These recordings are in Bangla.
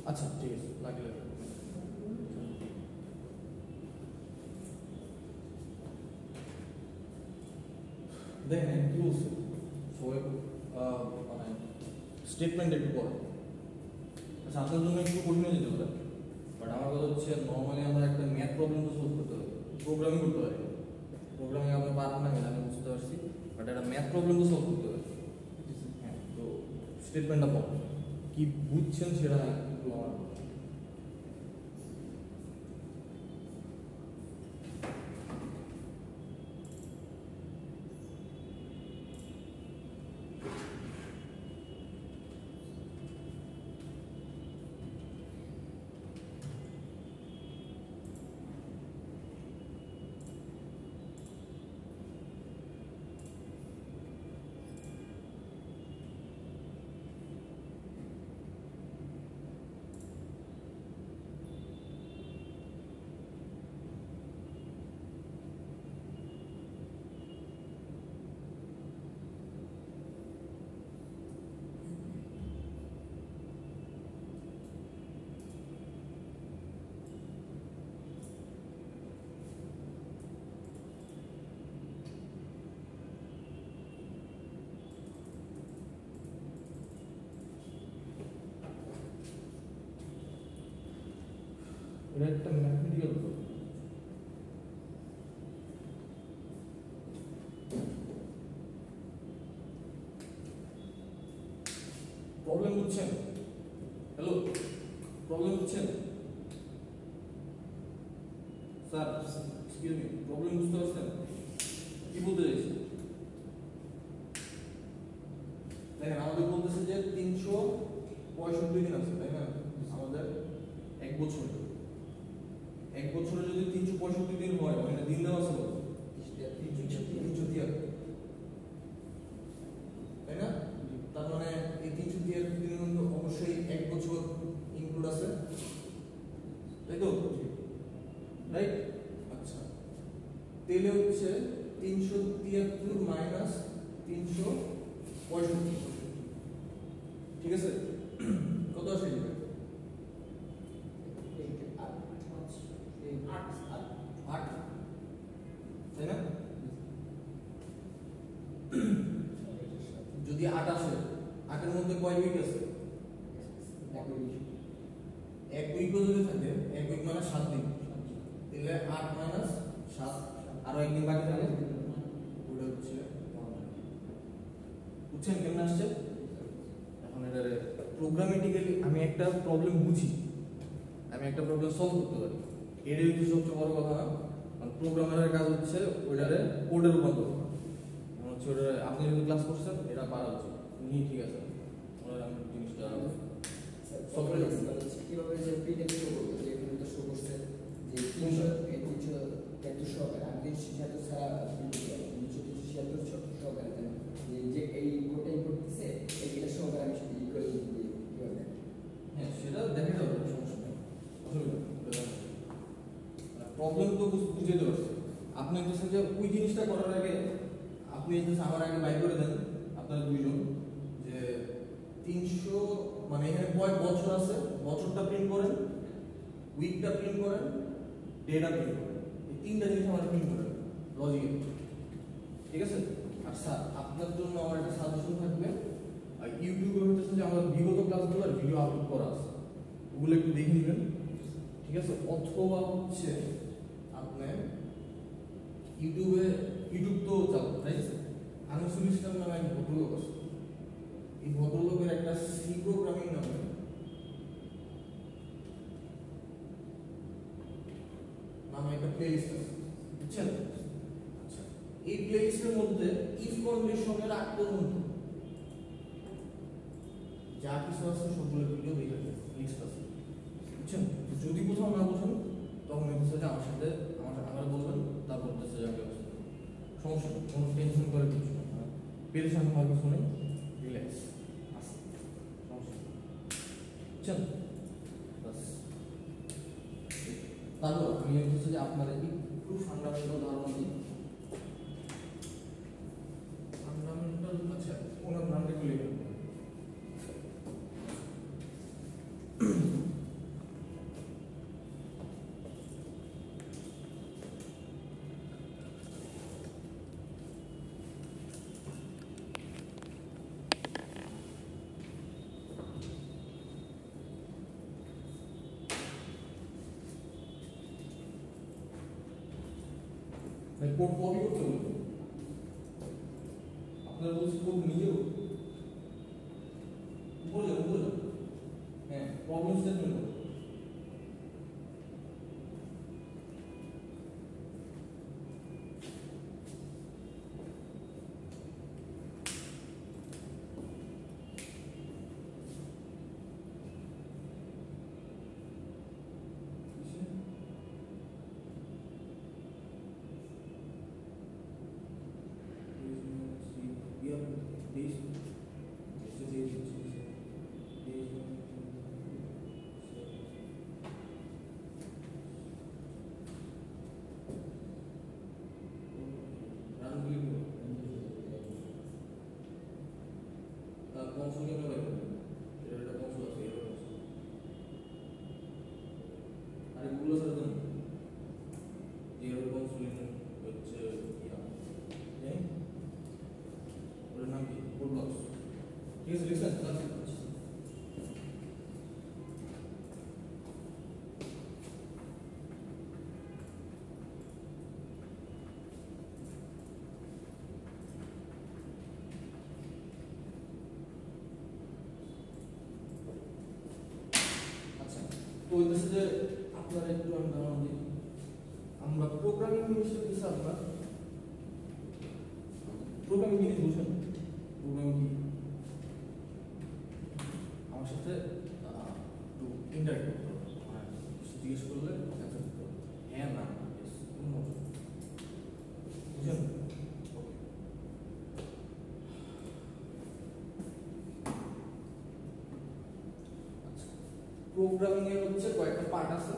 আচ্ছা ঠিক আছে লাগলে দেখেন কি বলছে সবাই মানে স্টেটমেন্ট একটু পড়ে আচ্ছা আপনার জন্য একটু কঠিন হয়ে যেতে পারে বাট আমার কথা হচ্ছে নর্মালি আমরা একটা ম্যাথ প্রবলেম তো সলভ করতে হবে প্রোগ্রামিং করতে পারি প্রোগ্রামিং আপনি পারেন না আমি বুঝতে পারছি বাট একটা ম্যাথ প্রবলেম তো সলভ করতে হবে হ্যাঁ তো স্টেটমেন্টটা পড়ুন কি বুঝছেন সেটা একটু আমার এটা একটা ম্যাথমেটিক্যাল প্রবলেম বুঝছেন হ্যালো প্রবলেম বুঝছেন স্যার এক্সকিউজ মি প্রবলেম বুঝতে পারছেন কি বলতে চাইছি দেখেন আমাদের বলতেছে যে 365 দিন আছে তাই না আমাদের এক বছর এক বছরে যদি 365 দিন হয় মানে দিন দেওয়া আছে 373 তাই না তার মানে এই 373 দিনের মধ্যে অবশ্যই এক বছর ইনক্লুড আছে তাই তো রাইট আচ্ছা তাহলে হচ্ছে 373 মাইনাস 365 ঠিক আছে কত আসে তাই না যদি 8 আসে 8 এর মধ্যে কয় উইক আছে এক উইকও যদি থাকে এক উইক মানে 7 দিন তাহলে 8 মাইনাস 7 আর একদিন বাকি থাকে ওটা হচ্ছে বুঝছেন কেমন আসছে এখন এটা প্রোগ্রামেটিক্যালি আমি একটা প্রবলেম বুঝি আমি একটা প্রবলেম সলভ করতে পারি এটাই হচ্ছে সবচেয়ে বড় কথা না মানে প্রোগ্রামারের কাজ হচ্ছে ওইটারে কোডে রূপান্তর করা হচ্ছে ওটা আপনি যদি ক্লাস করছেন এটা পারা উচিত ঠিক আছে আমি জিনিসটা সফটওয়্যার কিভাবে যে প্রিন্ট শো করতে যে এখানে তো শো করছে যে 300 সহকারে আমি 376 ছাড়া 376 সহকারে যে এই কোডটা ইনপুট দিছে এইটা সহকারে আমি সেটা ইকুয়াল দিই কিভাবে হ্যাঁ সেটা দেখে যাবে সমস্যা নেই প্রবলেম তো বুঝে যেতে পারছে আপনি হচ্ছে যে ওই জিনিসটা করার আগে আপনি হচ্ছে আমার আগে বাইর করে দেন আপনারা দুইজন যে 300 মানে এখানে কয় বছর আছে বছরটা প্রিন্ট করেন উইকটা প্রিন্ট করেন ডেটা প্রিন্ট করেন এই তিনটা জিনিস আমার প্রিন্ট করেন লজিকে ঠিক আছে আর স্যার আপনার জন্য আমার একটা সাজেশন থাকবে আর ইউটিউবে হচ্ছে যে আমাদের বিগত ক্লাসগুলোর ভিডিও আপলোড করা আছে ওগুলো একটু দেখে নেবেন ঠিক আছে অথবা হচ্ছে আপনি ইউটিউব তো চালান তাই আছে আনসুল ইসলাম নামে এক ভদ্রলোক আছে এই ভদ্রলোকের একটা সি প্রোগ্রামিং নামে একটা প্লেলিস্ট আছে বুঝছেন আচ্ছা এই প্লেলিস্টের মধ্যে ইফ কন্ডিশনের আগ পর্যন্ত যা কিছু আছে সবগুলো ভিডিও দেখে লিস্ট আছে বুঝছেন যদি কোথাও না বুঝেন তখন হচ্ছে যে আমার সাথে আমার বলবেন তারপর হচ্ছে যে আমি সমস্যা কোনো টেনশন করে কিছু না পেরেশান হওয়ার কিছু নেই রিল্যাক্স আসে সমস্যা বুঝছেন বাস তারপর আমি হচ্ছে যে আপনাদের একটু ফান্ডামেন্টাল ধারণা দিই ফান্ডামেন্টাল আচ্ছা কোড কপি করতে বলবো, আপনারা বলছি কোড নিজেও উপরে যান, উপরে যান। হ্যাঁ, প্রবলেম স্টেটমেন্ট কনসোল কেন বাইরে এটা কনসোল আছে, এটা কনসোল আরে গুলো স্যার জানেন এর কনসোল হচ্ছে ইয়া হ্যাঁ ওর নাম কি কোড বক্স, ঠিক আছে লিসেন ক্লাস। তো হইতেছে যে আপনারা একটু আমরা প্রোগ্রামিং জিনিসটা কিছু আপনার প্রোগ্রামিং জিনিস বুঝেন, প্রোগ্রামিং কি আমার সাথে একটু ইন্টারেক্ট করতে হবে, মানে জিজ্ঞেস করলে হ্যাঁ না বুঝেন। প্রোগ্রামিং এর হচ্ছে কয়েকটা পার্ট আছে,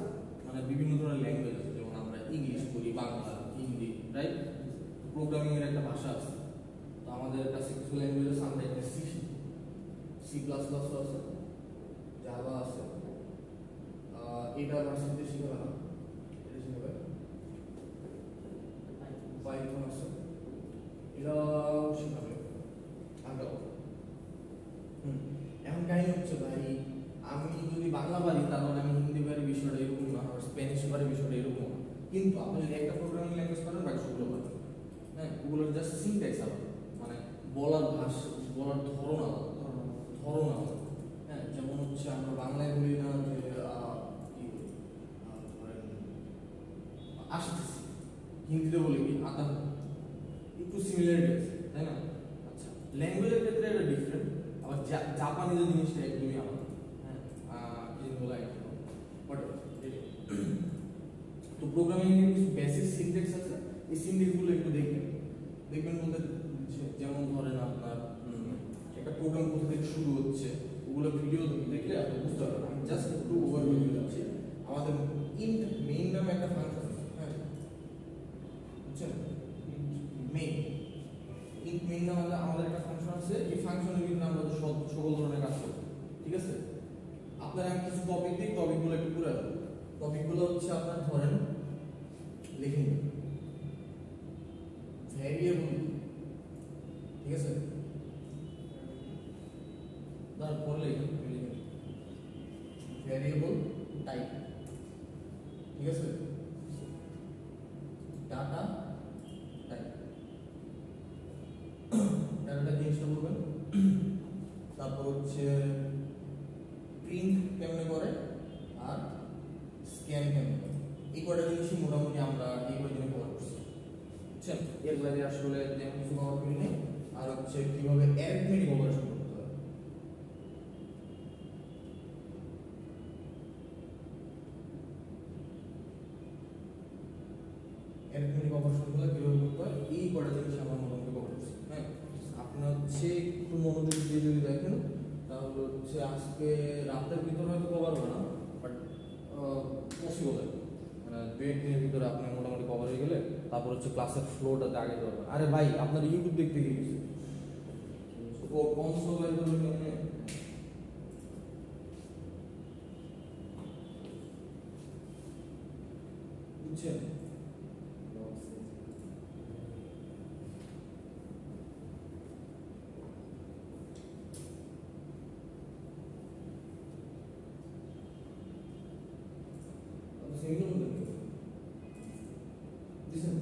মানে বিভিন্ন ধরনের ল্যাঙ্গুয়েজ আছে, যেমন আমরা ইংলিশ করি, বাংলা, হিন্দি, রাইট। প্রোগ্রামিং এর একটা ভাষা আছে, তো আমাদের কাছে কিছু ল্যাঙ্গুয়েজ আছে, আমরা একটা সি প্লাস প্লাস আছে, জাভা আছে, এটা ভার্সিটিতে শিখাবে না, এটা শিখাবে পাইথন আছে, এটা শিখাবে আগে। এখন কাহিনী হচ্ছে ভাই আমি যদি বাংলা পারি তাহলে আমি হিন্দি পারি বিষয়টা এরকম না, আর স্প্যানিশ পারি বিষয়টা এরকম না। কিন্তু আপনি যদি একটা প্রোগ্রামিং ল্যাঙ্গুয়েজ পারেন বাকি সবগুলো পারেন, হ্যাঁ ওগুলোর জাস্ট সিনট্যাক্স আলাদা, মানে বলার ভাষা, বলার ধরন আলাদা, ধরন আলাদা। হ্যাঁ যেমন হচ্ছে আমরা বাংলায় বলি না যে কি ধরেন আসতেছি, হিন্দিতে বলি কি আতা, একটু সিমিলারিটি আছে তাই না। আচ্ছা ল্যাঙ্গুয়েজের ক্ষেত্রে এটা ডিফারেন্ট, আবার জাপানিজ জিনিসটা একদমই আলাদা। তো প্রোগ্রামিং এর কিছু বেসিক সিনট্যাক্স আছে, এই সিনট্যাক্স গুলো একটু দেখবেন বলতে যেমন ধরেন আপনার একটা প্রোগ্রাম কোথা থেকে শুরু হচ্ছে, ওগুলো ভিডিও দেখলে আপনি বুঝতে পারবেন। আমি জাস্ট একটু ওভারভিউ দিয়ে যাচ্ছি। আমাদের ইন্ট মেইন নামে একটা ফাংশন আছে, হ্যাঁ বুঝছেন, মেইন ইন্ট মেইন নামে আমাদের একটা ফাংশন আছে, এই ফাংশনের ভিতরে আমরা সকল ধরনের কাজ করি, ঠিক আছে। আপনার আমি কিছু টপিক দিই, টপিকগুলো একটু পুরো টপিকগুলো হচ্ছে আপনার ধরেন লিখে ভ্যারিয়েবল, ঠিক আছে, তারপর লিখে ভ্যারিয়েবল টাইপ, ঠিক আছে, ডাটা টাইপ, ডাটা জিনিসটা বলবেন। তারপর হচ্ছে প্রিন্ট কেমনে করে আর স্ক্যান কেমনে করে, এই কয়টা জিনিসই মোটামুটি আমরা এই কয়টা দিনে কভার করছি, বুঝছেন। এর বাইরে আসলে তেমন কিছু কভার করি নাই। আর হচ্ছে কিভাবে অ্যারিথমেটিক অপারেশন করতে হয়, অ্যারিথমেটিক অপারেশনগুলো কিভাবে করতে হয়, এই কয়টা জিনিস আমরা মোটামুটি কভার করছি। হ্যাঁ আপনার হচ্ছে একটু মনোযোগ দিয়ে যদি দেখেন তাহলে হচ্ছে আজকে রাতের ভিতরে হয়তো কভার হবে না, বাট পসিবল, মানে 2-1 দিনের ভিতরে আপনি মোটামুটি কভার হয়ে গেলে তারপর হচ্ছে ক্লাসের ফ্লোটাতে আগে ধরবেন। আরে ভাই আপনার ইউটিউব দেখতে গিয়ে গেছে ও কনসোল এর জন্য বুঝছেন। সিঙ্গেল দিছেন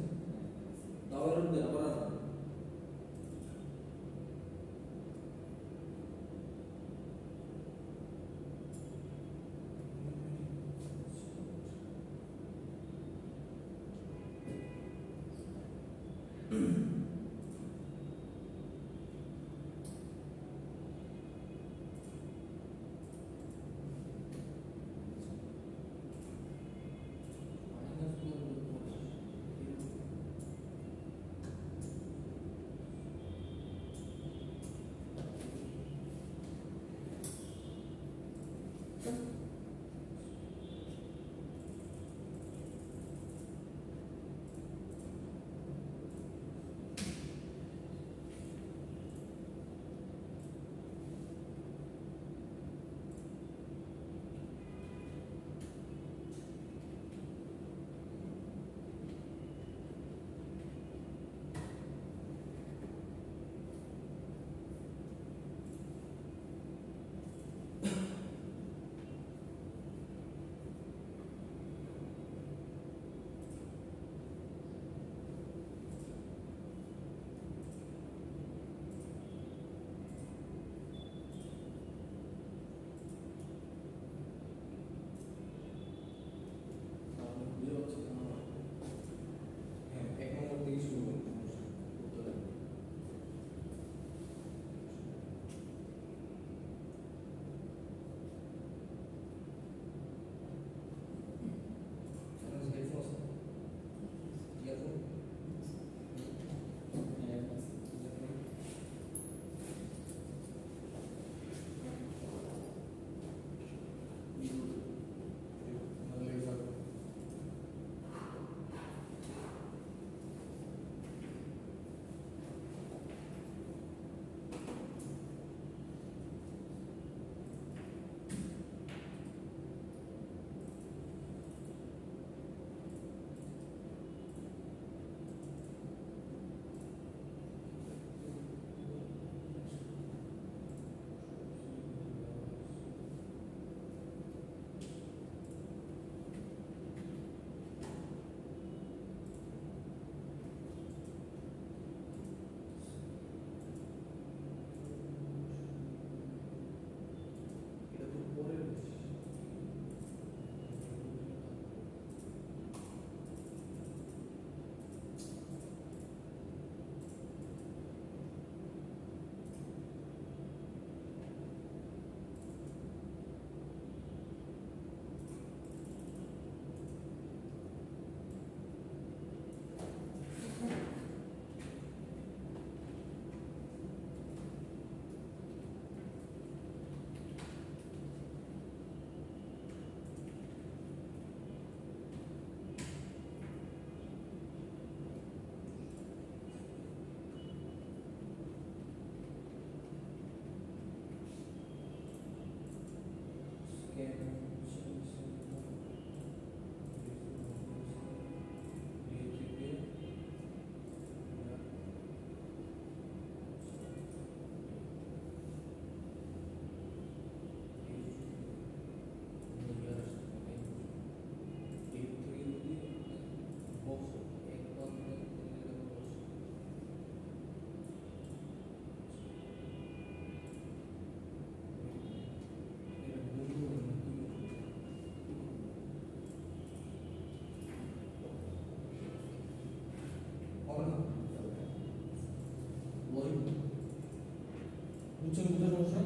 বুঝছেন কোথায় সমস্যা?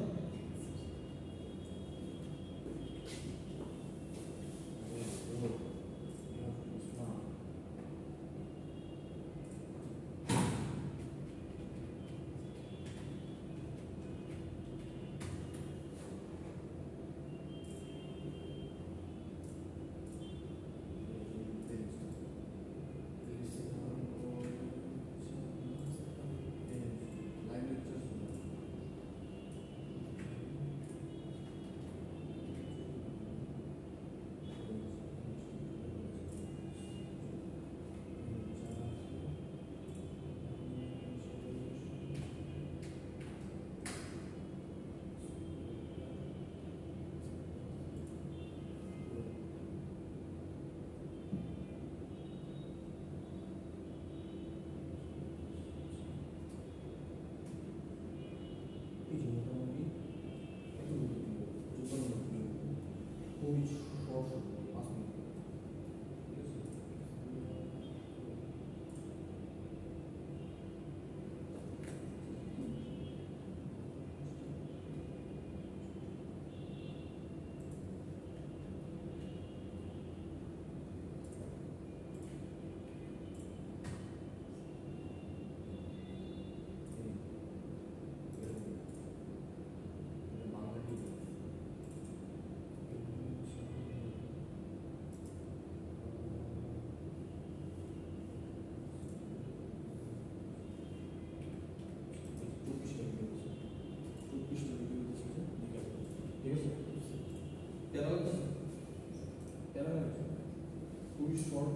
খুবই শর্ট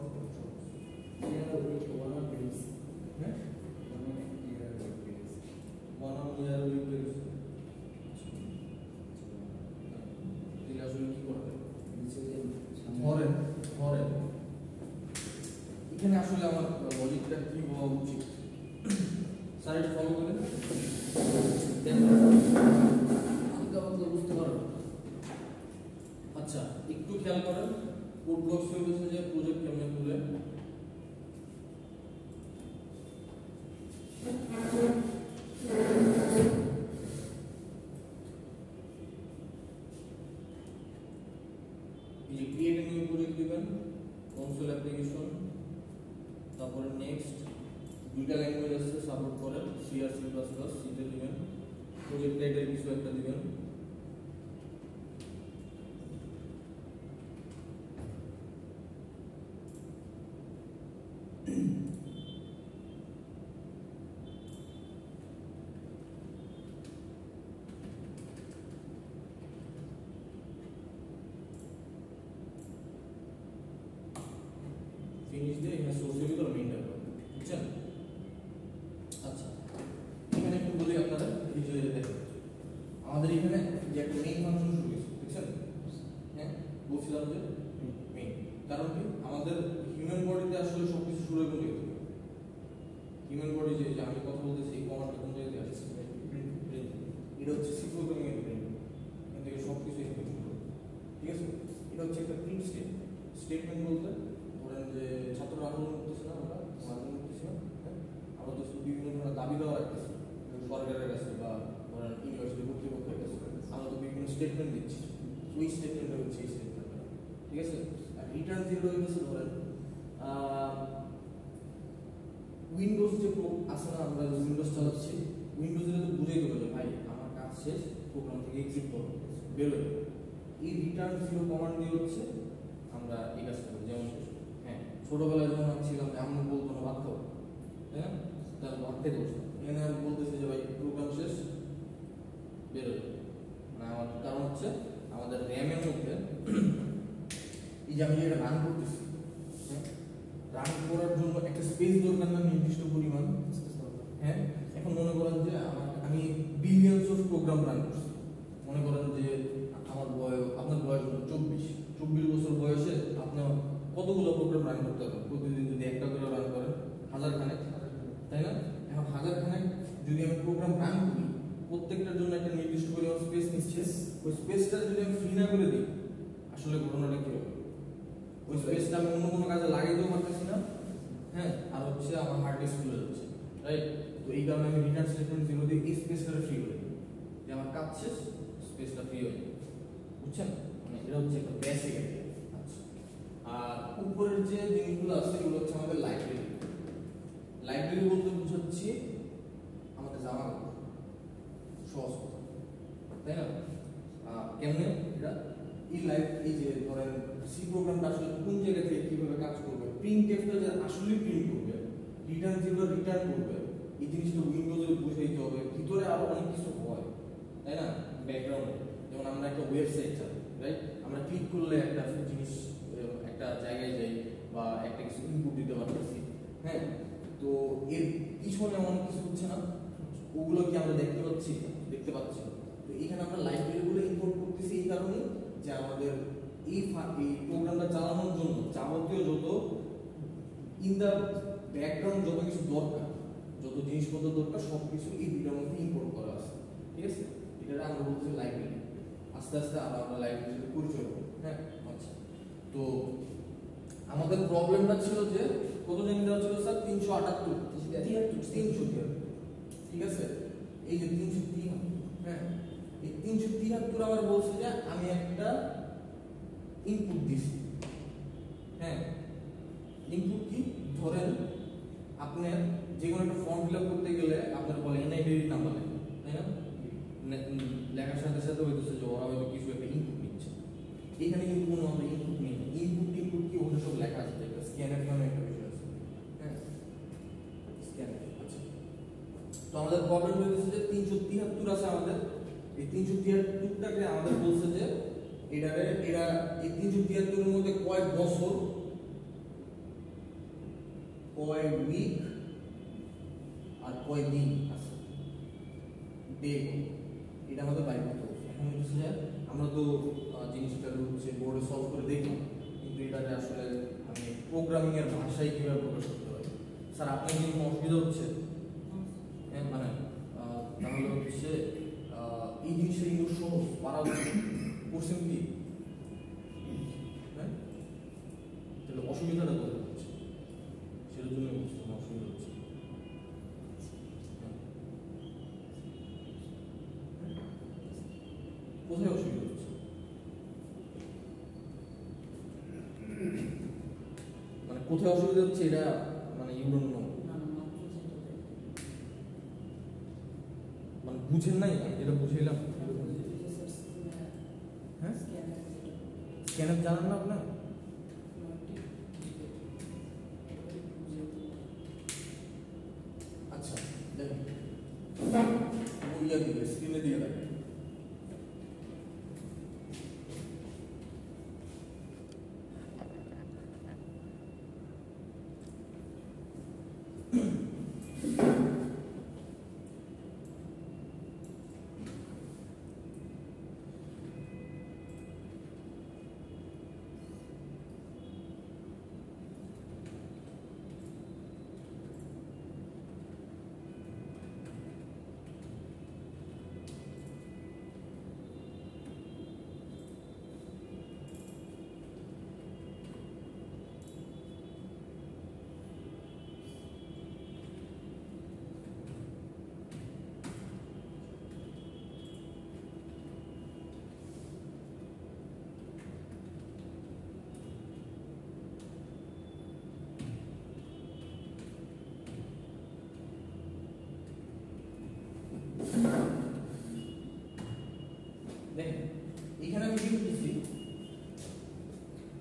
এখানে আসলে আমার লজিকটা কি হওয়া উচিত স্যার এটা ফলো করেন বুঝতে পারবেন। আচ্ছা একটু খেয়াল করেন কোড ব্লকস হয়ে গেছে যে প্রজেক্ট কেমনে খুলে এই যে ক্রিয়েট এ নিউ প্রজেক্ট দিবেন কনসোল অ্যাপ্লিকেশন তারপরে নেক্সট দুইটা ল্যাঙ্গুয়েজ আছে সাপোর্ট করে সি আর সি প্লাস প্লাস সিতে দিবেন প্রজেক্ট টাইটেল কিছু একটা দিবেন ফিনিশ দিয়ে এখানে সোর্স ভিতর মেইনটা করবেন বুঝছেন। আচ্ছা এখানে একটু বলি আপনারা এই যে দেখেন আমাদের এখানে যে একটা মেইন ফাংশন শুরু হয়েছে বুঝছেন হ্যাঁ বলছিলাম যে মেইন কারণ কি আমাদের হিউম্যান বডিতে আসলে সবকিছু শুরু হয় কোন জায়গা থেকে হিউম্যান বডি যে আমি কথা বলতেছি এই কমান্ডটা কোন জায়গা থেকে আসছে এটা হচ্ছে সি প্রোগ্রামিং এর ব্রেন এখান থেকে সবকিছু এখানে শুরু হয় ঠিক আছে। এটা হচ্ছে একটা প্রিন্ট স্টেটমেন্ট বলতে ধরেন যে ছাত্ররা আন্দোলন করতেছে না আমরা আন্দোলন করতেছি না আমরা তো বিভিন্ন ধরনের দাবি দেওয়া রাখতেছি সরকারের কাছে বা ধরেন ইউনিভার্সিটি কর্তৃপক্ষের কাছে আমরা তো বিভিন্ন স্টেটমেন্ট দিচ্ছি ওই স্টেটমেন্টটা হচ্ছে এই স্টেটমেন্টটা ঠিক আছে। আর রিটার্ন জিরো হইতেছে ধরেন উইন্ডোজ যে আছে না আমরা উইন্ডোজ চালাচ্ছি উইন্ডোজে তো বুঝাই দেবো যে ভাই আমার কাজ শেষ প্রোগ্রাম থেকে এক্সিট করো বেরোয় এই রিটার্ন জিরো কমান্ড দিয়ে হচ্ছে আমরা এই কাজ করবো। যেমন হ্যাঁ ছোটবেলায় যখন আমি ছিলাম যে আমি বলতো না ভাত খাবো তাই না তার ভাত খেতে বসতাম এখানে আমি বলতেছি যে ভাই প্রোগ্রাম শেষ বেরোয় মানে আমার কারণ হচ্ছে আমাদের র্যামের মধ্যে এই যে আমি এটা রান করতেছি রান করার জন্য একটা স্পেস দরকার না নির্দিষ্ট পরিমাণ হ্যাঁ এখন মনে করেন যে আমি বিলিয়নস অফ প্রোগ্রাম রান করছি মনে করেন যে আমার বয়স আপনার বয়স 24 বছর বয়সে আপনার কতগুলো প্রোগ্রাম রান করতে হবে প্রতিদিন যদি একটা করে রান করেন হাজার খানেক তাই না। এখন হাজার খানেক যদি আমি প্রোগ্রাম রান করি প্রত্যেকটার জন্য একটা নির্দিষ্ট পরিমাণ স্পেস নিচ্ছে ওই স্পেসটা যদি আমি ফ্রি না করে দিই আসলে ঘটনাটা কি হবে ওই স্পেসটা আমি অন্য কোনো কাজে লাগাইতেও পারতেছি না হ্যাঁ আর হচ্ছে আমার হার্ড ডিস্ক ফুলে যাচ্ছে রাইট। তো এই কারণে আমি রিটার্ন স্টেটমেন্ট জিরো দিয়ে এই স্পেসটা ফ্রি করে দিই যে আমার কাজ শেষ, স্পেসটা ফ্রি হয়ে যাবে, বুঝছেন? মানে এটা হচ্ছে একটা বেসিক। আচ্ছা, আর উপরের যে জিনিসগুলো আছে এগুলো হচ্ছে আমাদের লাইব্রেরি। লাইব্রেরি বলতে বুঝাচ্ছি আমাদের জামা কাপড়, সহজ কথা, তাই না? কেমনে এটা এই যে ধরেন সি প্রোগ্রামটা আসলে কোন জায়গা থেকে কিভাবে কাজ করবে, প্রিন্টএফটা যে আসলে প্রিন্ট করবে, রিটার্ন যেগুলো রিটার্ন করবে, এই জিনিসটা উইন্ডোজে বুঝাইতে হবে। ভিতরে আরো অনেক কিছু হয়, তাই না? ব্যাকগ্রাউন্ডে যেমন আমরা একটা ওয়েবসাইট চালাই, রাইট? আমরা ক্লিক করলে একটা জিনিস একটা জায়গায় যাই বা একটা কিছু ইনপুট দিতে পারতেছি, হ্যাঁ? তো এর পিছনে অনেক কিছু হচ্ছে না, ওগুলো কি আমরা দেখতে পাচ্ছি? দেখতে পাচ্ছি। তো এখানে আমরা লাইব্রেরিগুলো ইম্পোর্ট করতেছি এই কারণে যে আমাদের এই প্রোগ্রামটা চালানোর জন্য যাবতীয় যত ইন দ্য ব্যাকগ্রাউন্ড যত কিছু দরকার, যত জিনিসপত্র দরকার সব কিছু এই দুটার মধ্যে ইম্পোর্ট করা আছে, ঠিক আছে? এটা আমরা বলছি লাইব্রেরি। আস্তে আস্তে আবার আমরা লাইব্রেরির সাথে পরিচয় করব, হ্যাঁ? আচ্ছা, তো আমাদের প্রবলেমটা ছিল যে কত জানি দেওয়া ছিল স্যার? 378, ঠিক আছে? এই যে 373, হ্যাঁ, এই 373 আমার বলছে যে আমি একটা ইনপুট দিছি, হ্যাঁ। ইনপুট কি? ধরেন আপনার যে কোনো একটা ফর্ম ফিল আপ করতে গেলে আপনার বলে এনআইডি নাম্বার লেখা, তাই না? লেখার সাথে সাথে হইতেছে যে ওরা হয়তো কিছু একটা ইনপুট নিচ্ছে। এখানে কিন্তু কোনো আমরা ইনপুট নেই, ইনপুট কি ওখানে সব লেখা আছে, একটা স্ক্যানার নামে একটা বিষয় আছে, হ্যাঁ, স্ক্যানার। আচ্ছা, তো আমাদের প্রবলেম হইতেছে যে 373 আছে আমাদের। এই 373টাকে আমাদের বলছে যে এরা এই 373 এর মধ্যে কয় বছর, কয় উইক আর কয় দিন আছে, ডে, এটা আমাদের বাইর করতে হবে। এখন হচ্ছে যে আমরা তো জিনিসটা হচ্ছে বোর্ডে সলভ করে দেখি, কিন্তু এটাকে আসলে আমি প্রোগ্রামিং এর ভাষায় কিভাবে প্রকাশ করতে পারি? স্যার আপনার কি কোনো অসুবিধা হচ্ছে? হ্যাঁ, মানে তাহলে হচ্ছে এই জিনিসটা কিন্তু সহজ, পারা করছেন কি? হ্যাঁ, তাহলে অসুবিধাটা কোথায় হচ্ছে? সেটার জন্য বলছি অসুবিধা হচ্ছে। কোথায় অসুবিধা হচ্ছে? মানে কোথায় অসুবিধা হচ্ছে এটা মানে ইউ ডোন্ট নো, মানে বুঝেন নাই? যেটা বুঝাইলাম, হ্যাঁ, স্ক্যানার জানেন না আপনার? আচ্ছা, দেখেন ইয়া দিবে, স্ক্রিনে দিয়ে রাখেন। দেখেন এখানে আমি কি লিখেছি,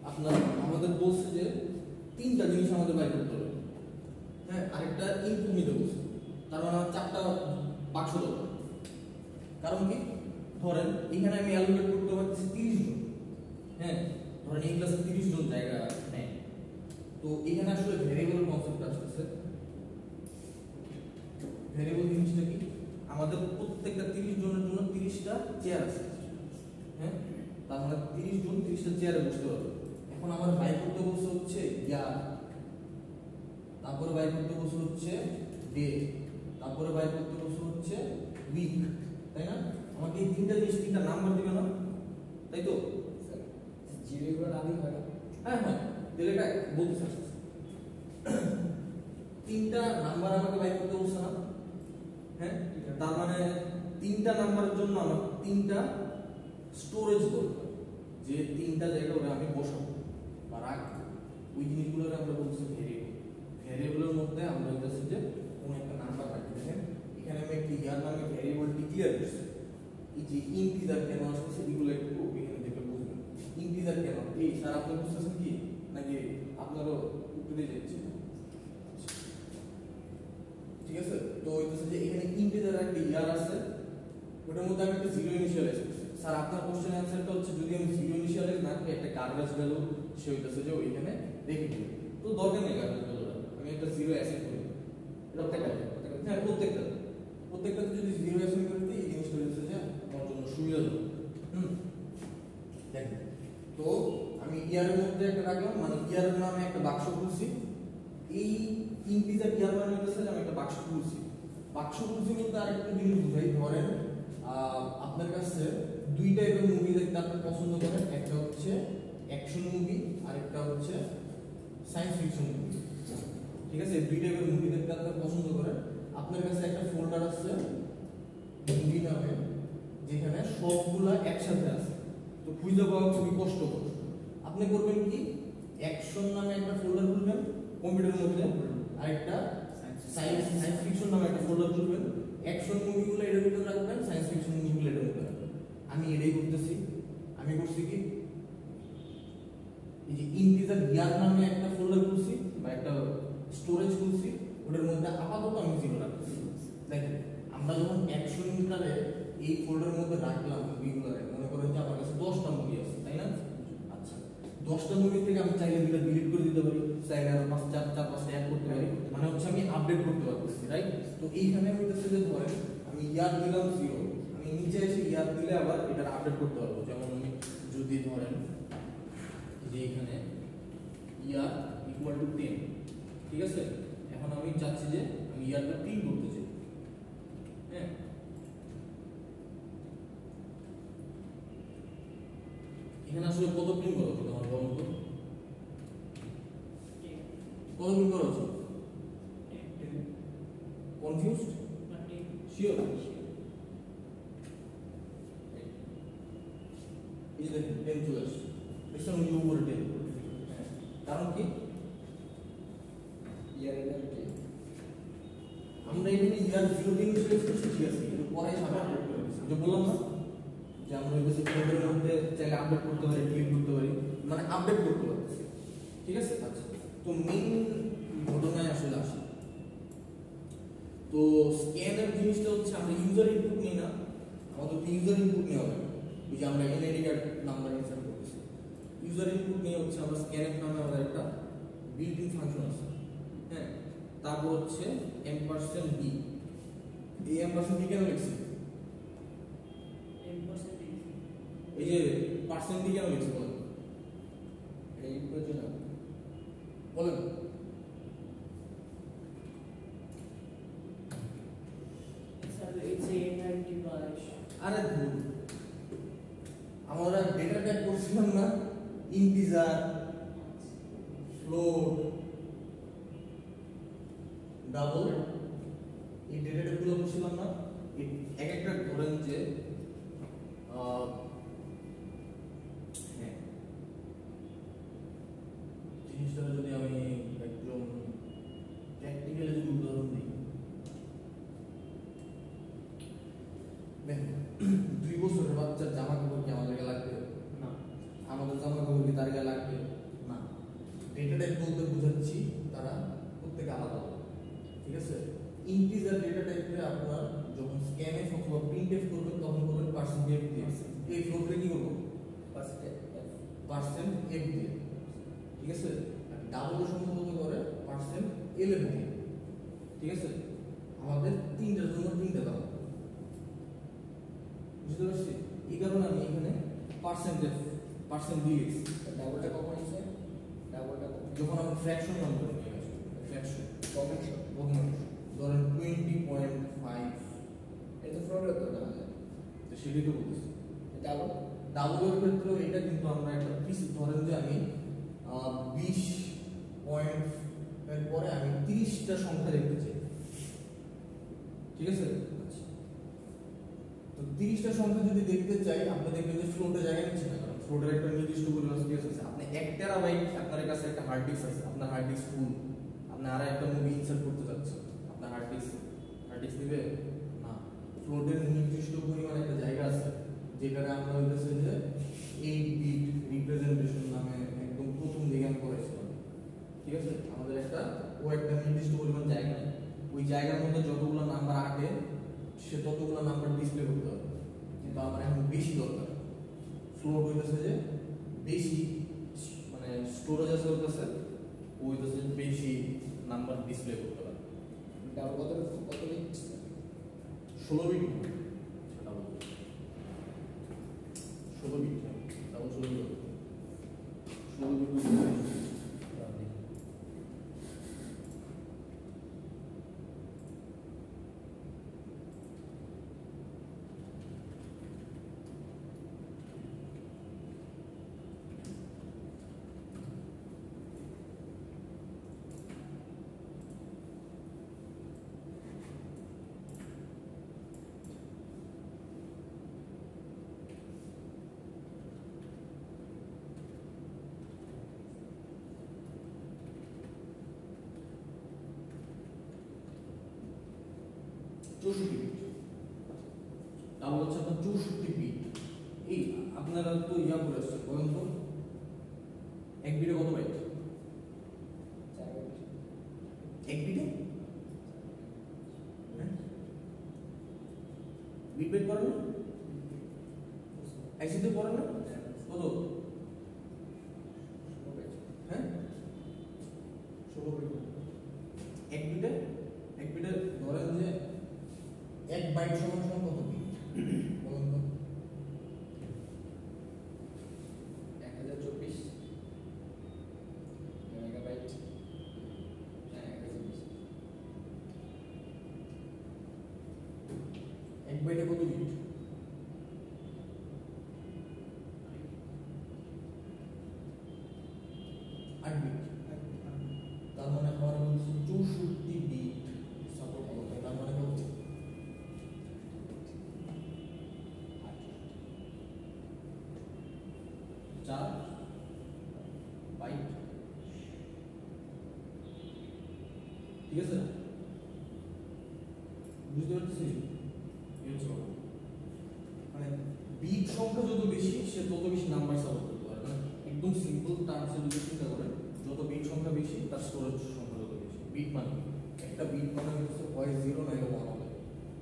আপনার আমাদের বলছে যে তিনটা জিনিস আমাদের বাইর করতে হবে, হ্যাঁ, আরেকটা ইনপুট নিতে বলছে, তার মানে আমার 4টা বাক্স দরকার। কারণ কি? ধরেন এখানে আমি অ্যালোকেট করতে পারতেছি 30 জন, হ্যাঁ, ধরেন এই ক্লাসে 30 জন জায়গা নেয়। তো এখানে আসলে ভেরিয়েবল কনসেপ্ট আসতেছে। ভেরিয়েবল জিনিসটা কি? আমাদের প্রত্যেকটা 30 জনের জন্য 30টা চেয়ার আছে, হ্যাঁ, তার মানে 30 জন 30টা চেয়ারে বসতে পারবে। এখন আমার বাইর করতে বলছে হচ্ছে ইয়ার, তারপরে বাইর করতে বলছে হচ্ছে ডে, তারপরে বাইর করতে বলছে হচ্ছে উইক, তাই না? আমাকে এই তিনটা জিনিস তিনটা নাম্বার দিবে না, তাই তো? জিরোগুলো নামই হয় না। হ্যাঁ হ্যাঁ, তাহলে এটা বলতে চাচ্ছি তিনটা নাম্বার আমাকে বাইর করতে বলছে না, হ্যাঁ, তার মানে 3 তিনটা নাম্বারের জন্য আমার তিনটা স্টোরেজ দরকার, যে তিনটা জায়গা ওরা আমি বসাবো বা রাখবো, ওই জিনিসগুলোকে আমরা বলছি ভেরিয়েবল। ভেরিয়েবলের মধ্যে আমরা হচ্ছে যে কোনো একটা নাম্বার রাখি। দেখেন এখানে আমি একটি ইয়ার নামে ভেরিয়েবল ডিক্লেয়ার করছি। এই যে ইন্টিজার কেন আসছে এগুলো একটু এখানে দেখে বুঝবেন। ইন্টিজার কেন এই স্যার আপনি বুঝতেছেন কি নাকি আপনারও উত্তরে যাচ্ছে? ঠিক আছে, তো হইতেছে যে এখানে ইন্টিজার একটা ইয়ার আছে, ওটার মধ্যে আমি একটা জিরো ইনিশিয়ালাইজ করছি। স্যার আপনার কোশ্চেন অ্যানসারটা হচ্ছে যদি আমি জিরো ইনিশিয়ালাইজ না করি একটা গার্বেজ ভ্যালু সে হইতেছে যে ওইখানে রেখে দিই, তো দরকার নেই গার্বেজ ভ্যালুটা, আমি একটা জিরো অ্যাসাইন করি। হ্যাঁ প্রত্যেকটাতে যদি জিরো অ্যাসাইন করে দিই এই জিনিসটা হচ্ছে যে আমার জন্য সুবিধা হবে। দেখেন তো আমি ইয়ারের মধ্যে একটা রাখলাম, মানে ইয়ারের নামে একটা বাক্স খুলছি। এই ইন্টিজার ইয়ার মানে হচ্ছে যে আমি একটা বাক্স খুলছি। বাক্স খুলছি বলতে আরেকটা জিনিস বুঝাই। ধরেন আপনার কাছে দুই টাইপের মুভি দেখতে আপনি পছন্দ করেন, একটা হচ্ছে অ্যাকশন মুভি আর একটা হচ্ছে সায়েন্স ফিকশন মুভি। ঠিক আছে, দুই টাইপের মুভি দেখতে আপনি পছন্দ করেন। আপনার কাছে একটা ফোল্ডার আছে মুভি নামে, যেখানে সবগুলা একসাথে আছে, তো খুঁজে পাওয়া খুবই কষ্টকর। আপনি করবেন কি, অ্যাকশন নামে একটা ফোল্ডার খুলবেন কম্পিউটারের মধ্যে, আরেকটা সায়েন্স ফিকশন নামে একটা ফোল্ডার খুলবেন। অ্যাকশন মুভিগুলো এর ভিতরে রাখবেন, সায়েন্স ফিকশন মুভিগুলো এর ভিতরে রাখবেন। আমি এটাই করতেছি। আমি করছি কি, এই যে ইন্টিজার ইয়ার নামে একটা ফোল্ডার খুলছি বা একটা স্টোরেজ খুলছি, ওটার মধ্যে আপাতত আমি জিরো রাখছি। দেখেন আমরা যখন অ্যাকশনটারে এই ফোল্ডারের মধ্যে রাখলাম মুভিগুলোরে, মনে করেন যে আমার কাছে 10টা মুভি আছে, তাই না? আচ্ছা, 10টা মুভি থেকে আমি চাইলে দুটো ডিলিট করে দিতে পারি, চাইলে আরো 5-4 5টা অ্যাড করতে পারি, মানে হচ্ছে আমি আপডেট করতে পারতেছি, রাইট? তো এইখানে আমি হচ্ছে যে ধরেন আমি ইয়ার দিলাম 0, আমি নিচে এসে ইয়ার দিলে আবার এটা আপডেট করতে পারবো। যেমন আমি যদি ধরেন যে এখানে ইয়ার ইকুয়াল টু 10, ঠিক আছে, এখন আমি চাচ্ছি যে আমি ইয়ারটা 3 করতে চাই। হ্যাঁ, এখানে আসলে কত প্রিন্ট করা উচিত আমার বলুন তো? কত প্রিন্ট করা উচিত? কনফিউজড? শিওর? এই যে দেখেন 10 চলে আসছে, দেখছেন ওই উপরে 10। কারণ কি, আমরা এখানে ইয়ার 0 দিন ইউজ করছি, ঠিক আছে, কিন্তু পরে আবার আপডেট করে দিচ্ছি। যে বললাম না যে আমরা এই ফোল্ডারের মধ্যে চাইলে আপডেট করতে পারি, ডিলিট করতে পারি, মানে আপডেট করতে পারতেছি, ঠিক আছে। আচ্ছা, তো মেইন ঘটনায় আসলে আসি। তো স্ক্যানের জিনিসটা হচ্ছে আমরা ইউজার ইনপুট নিই না, আমাদের ইউজার ইনপুট নেওয়া হবে। ওই যে আমরা এনআইডি কার্ড নাম্বার ইনসার্ট করতেছি, ইউজার ইনপুট নিয়ে হচ্ছে আমরা স্ক্যানের নামে আমাদের একটা বিল্ট ইন ফাংশন আছে। হ্যাঁ, তারপর হচ্ছে m%b। এই m%b কেন লিখছি? এই যে পার্সেন্ট b কেন লিখছি বলেন? এই প্রয়োজন বলেন। আরে ধুর, আমরা ডেটা টাইপ করছিলাম না, ইন্টিজার, ফ্লোট, ডাবল, এই ডেটা টাইপগুলো করছিলাম না। এক একটা ধরেন যে হ্যাঁ, জিনিসটা যদি আমি একদম প্র্যাকটিক্যালি যদি উদাহরণ দিই, দেখেন 2 বছরের বাচ্চার জামা কাপড় কি আমাদের গায়ে লাগবে? না। আমাদের জামা কাপড় কি তার গায়ে লাগবে? না। ডেটা টাইপ বলতে বোঝাচ্ছি তারা প্রত্যেকে আলাদা, ঠিক আছে। ইন্টিজার ডেটা টাইপে আপনার যখন স্ক্যানএফ অথবা প্রিন্টএফ করবেন তখন করবেন %f দিয়ে। এই ফ্লোটে কি করব? %f দিয়ে, ঠিক আছে। ডাবল সম্ভবত করে %11 দিয়ে, ঠিক আছে। আমাদের তিনটার জন্য তিনটা দাও, বুঝতে পারছি? এই কারণে আমি এখানে % দিয়ে লিখছি। ডাবলটা কখন আছে? ডাবলটা যখন আমি ফ্র্যাকশন নাম্বার নিয়ে আসি, ফ্র্যাকশন ভগ্নাংশ ধরেন 20.5, এটা ফ্লোটের তো না, তো সেটাই তো বলতেছি। ডাবলের ক্ষেত্রে এটা কিন্তু আমরা একটা পিস ধরেন যে আমি 20 পয়েন্ট এর পরে আমি 30টা সংখ্যা লিখতে চাই, ঠিক আছে। আচ্ছা, 30টা সংখ্যা যদি দেখতে চাই আপনি দেখবেন যে ফ্লোটে জায়গা নিচ্ছে না, কারণ ফ্লোটের একটা নির্দিষ্ট পরিমাণ স্পেস আছে। আপনি 1 টেরাবাইট আপনার কাছে একটা হার্ড ডিস্ক আছে, আপনার হার্ড ডিস্ক ফুল, আপনি আর একটা মুভি ইনসার্ট করতে যাচ্ছেন, আপনার হার্ড ডিস্ক দিবে না। ফ্লোটের নির্দিষ্ট পরিমাণ একটা জায়গা আছে যেখানে আমরা হইতেছে যে 8 বিট রিপ্রেজেন্টেশন নামে একদম প্রথম দিকে আমি করেছিলাম, ঠিক আছে। আমাদের একটা নির্দিষ্ট পরিমাণ জায়গা, ওই জায়গার মধ্যে যতগুলো নাম্বার আটে সে ততগুলো নাম্বার ডিসপ্লে করতে হবে, কিন্তু আমার এখন বেশি দরকার। ফ্লোট হইতেছে যে বেশি, মানে স্টোরেজ আছে ওর কাছে, হইতেছে বেশি নাম্বার ডিসপ্লে করতে হবে। কত bit? 16 bit, 16 bit, double 16 bit, 16 bit. তাহলে হচ্ছে আপনার 64 বিট। এই আপনারা তো ইয়া করে আসছেন, বলেন তো 1 বিটে কত বাইট? 1 বিটে বিট বাইট পড়ে না, আইসিতে পড়ে না কত? হ্যাঁ 16 বিট। 1 বিটে ধরেন যে 1 বাইট সমান সমান কত বিট বলুন তো? 1024 মেগাবাইট। হ্যাঁ 1024। 1 বাইটে কত বিট? 8 বিট। তার মানে আমার হচ্ছে 64 বিট সাপোর্ট করবে। তার মানে কত? 4 বাইট, ঠিক আছে? বুঝতে পারছি? মানে বিট সংখ্যা যত বেশি সে তত বেশি নাম্বার সাপোর্ট করতে পারে। মানে একদম সিম্পল টার্মসে যদি চিন্তা করেন, যত বিট সংখ্যা বেশি তার স্টোরেজ সংখ্যা তত বেশি। বিট মানে একটা বিট মানে হচ্ছে হয় 0 নাইলে 1 হবে,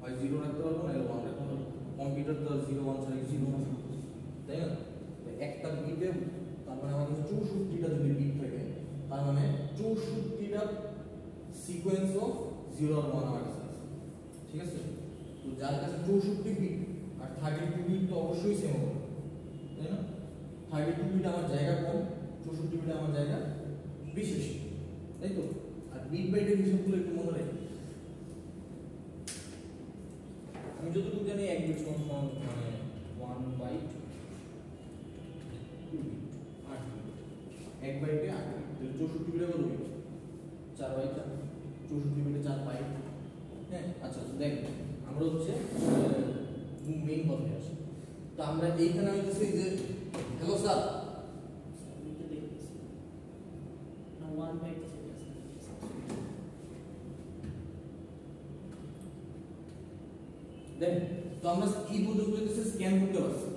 হয় 0 রাখতে পারবো নাইলে 1 রাখতে পারবো। কম্পিউটার তো 0 1 ছাড়া 0 1 তাই না? একটা বিটে তার মানে আমাদের 64টা যদি বিট থাকে, তার মানে 64টা সিকোয়েন্স অফ 0 আর 1 আমার কাছে আছে, ঠিক আছে? তো যার কাছে 64 বিট আর 32 বিট তো অবশ্যই সেম হবে, তাই না? 32 বিট আমার জায়গা কম, 64 বিট আমার জায়গা বেশি, তাই তো? আর বিট বাইটের হিসাবগুলো একটু মনে রাখি। আমি যতটুকু জানি 1 বিট সমান মানে 1 বাইট 2 বিট 8 বিট। 1 বাইটে 8 বিট, 64 বিটে কত বিট? 4 বাইট। 64 বিটে 4 বাইট। হ্যাঁ আচ্ছা দেখেন, আমরা হচ্ছে মেইন কথায় আসি। তো আমরা এইখানে হইতেছে যে হ্যালো স্যার, দেন তো আমরা এই পর্যন্ত হইতেছে স্ক্যান করতে পারছি,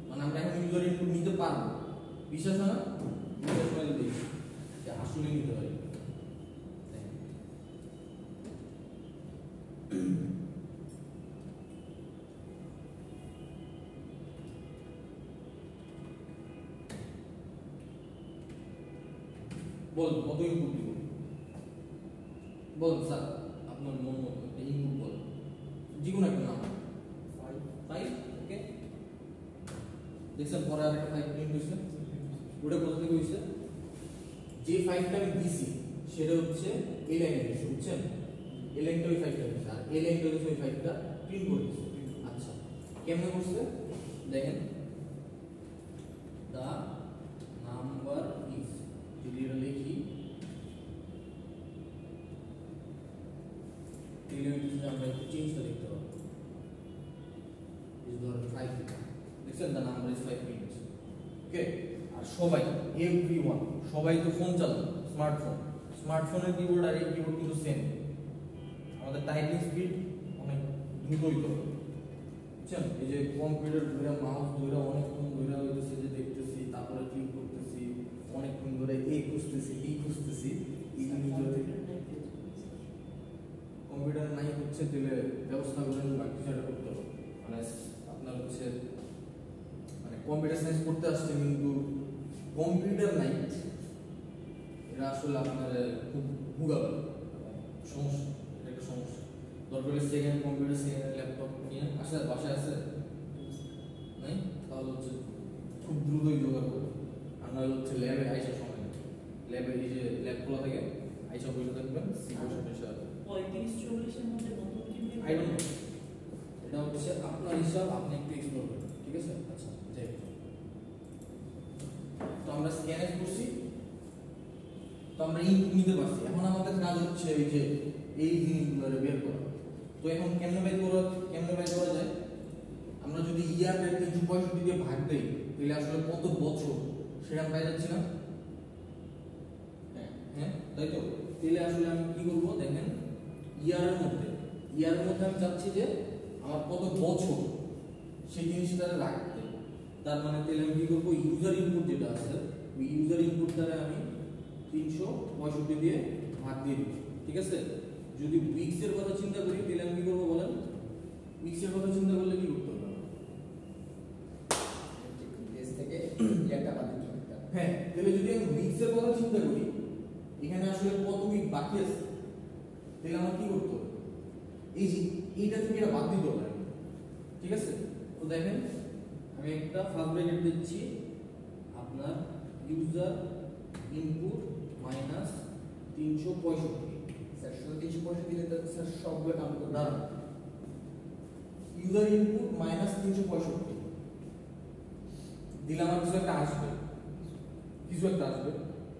মানে আমরা এখন ইউজার ইনপুট নিতে পারবো। বিশ্বাস হয় না? বিশ্বাস হয় যদি যে আসলে নিতে পারি। বল কত ইনপুট দিব? বল স্যার আপনার মন মতো একটা ইনপুট বল, যে কোনো একটা নাম। 5 ওকে, দেখছেন পরে আর একটা 5 প্রিন্ট হয়েছে। ওটা কোথা থেকে হয়েছে? যে 5টা আমি দিছি সেটা হচ্ছে এই লাইনে দিয়েছে, বুঝছেন? এই লাইনটা ওই 5টা দিয়েছে, আর এই লাইনটা হচ্ছে ওই 5টা প্রিন্ট করে দিয়েছে। আচ্ছা কেমনে করছে দেখেন, দা নাম্বার ইজ, যদি এটা লিখি তাহলে আমরা একটু চেঞ্জটা দেখতে পাবো। ধরেন 5 দেখছেন the number is 5 minutes okay আর সবাই এভরিওয়ান সবাই তো ফোন চালায় স্মার্টফোনের কিবোর্ড আর এই কিবোর্ড কিন্তু সেম আমাদের টাইপিং স্পিড অনেক দ্রুতই তো বুঝছেন এই যে কম্পিউটার ধরে মাউস ধরে অনেকক্ষণ ধরে হইতেছে যে দেখতেছি তারপরে ক্লিক করতেছি অনেকক্ষণ ধরে এই খুঁজতেছি এই জিনিসগুলো থেকে কম্পিউটার নাই হচ্ছে দিলে ব্যবস্থা করেন বা কিছু একটা করতে হবে মানে আপনার হচ্ছে মানে কম্পিউটার সায়েন্স করতে আসছে কিন্তু কম্পিউটার নাই এটা আসলে আপনার খুব ভোগাবে সমস্যা এটা একটা সমস্যা দরকার সেকেন্ড কম্পিউটার সেকেন্ড ল্যাপটপ নিয়ে আসে বাসায় আছে নাই তাহলে হচ্ছে খুব দ্রুতই জোগাড় করবে আর নাহলে হচ্ছে ল্যাবে আইসা সময় ল্যাবে এই যে ল্যাব খোলা থাকে আইসা বসে থাকবেন বসে 35-40 এর মধ্যে নতুন কিনতে আই ডোন্ট নো এটা হচ্ছে আপনার হিসাব আপনি একটু এক্সপ্লোর করবেন ঠিক আছে আচ্ছা যাই তো আমরা স্ক্যান করছি তো আমরা ইনপুট নিতে পারছি এখন আমাদের কাজ হচ্ছে এই যে এই জিনিসগুলো বের করা তো এখন কেমনে বের করা যায় আমরা যদি ইয়ারের 365 দিয়ে ভাগ দেই তাহলে আসলে কত বছর সেটা পাই যাচ্ছি না হ্যাঁ তাই তো তাহলে আসলে আমি কি করব দেখেন ইয়ারের মধ্যে আমি চাচ্ছি যে আমার কত বছর সেই জিনিসটা রাখতে তার মানে তাহলে আমি কি করবো ইউজার ইনপুট যেটা আছে ওই ইউজার ইনপুট দ্বারা আমি 365 দিয়ে ভাগ দিয়ে দিব ঠিক আছে যদি উইকস এর কথা চিন্তা করি তাহলে আমি কি করবো বলেন উইকস এর কথা চিন্তা করলে কি করতে হবে ডেজ থেকে ইয়ারটা বাদ দিতে হবে হ্যাঁ তাহলে যদি আমি উইকস এর কথা চিন্তা করি এখানে আসলে কত উইক বাকি আছে তাহলে আমার কি করতে হবে এই যে এইটা থেকে এটা বাদ দিতে হবে ঠিক আছে তো দেখেন আমি একটা ফার্স্ট ব্র্যাকেট দিচ্ছি আপনার ইউজার ইনপুট মাইনাস 365 স্যার শুধু 365 দিলে তো স্যার সবগুলো কাম করবে না ইউজার ইনপুট মাইনাস 365 দিলে আমার কিছু একটা আসবে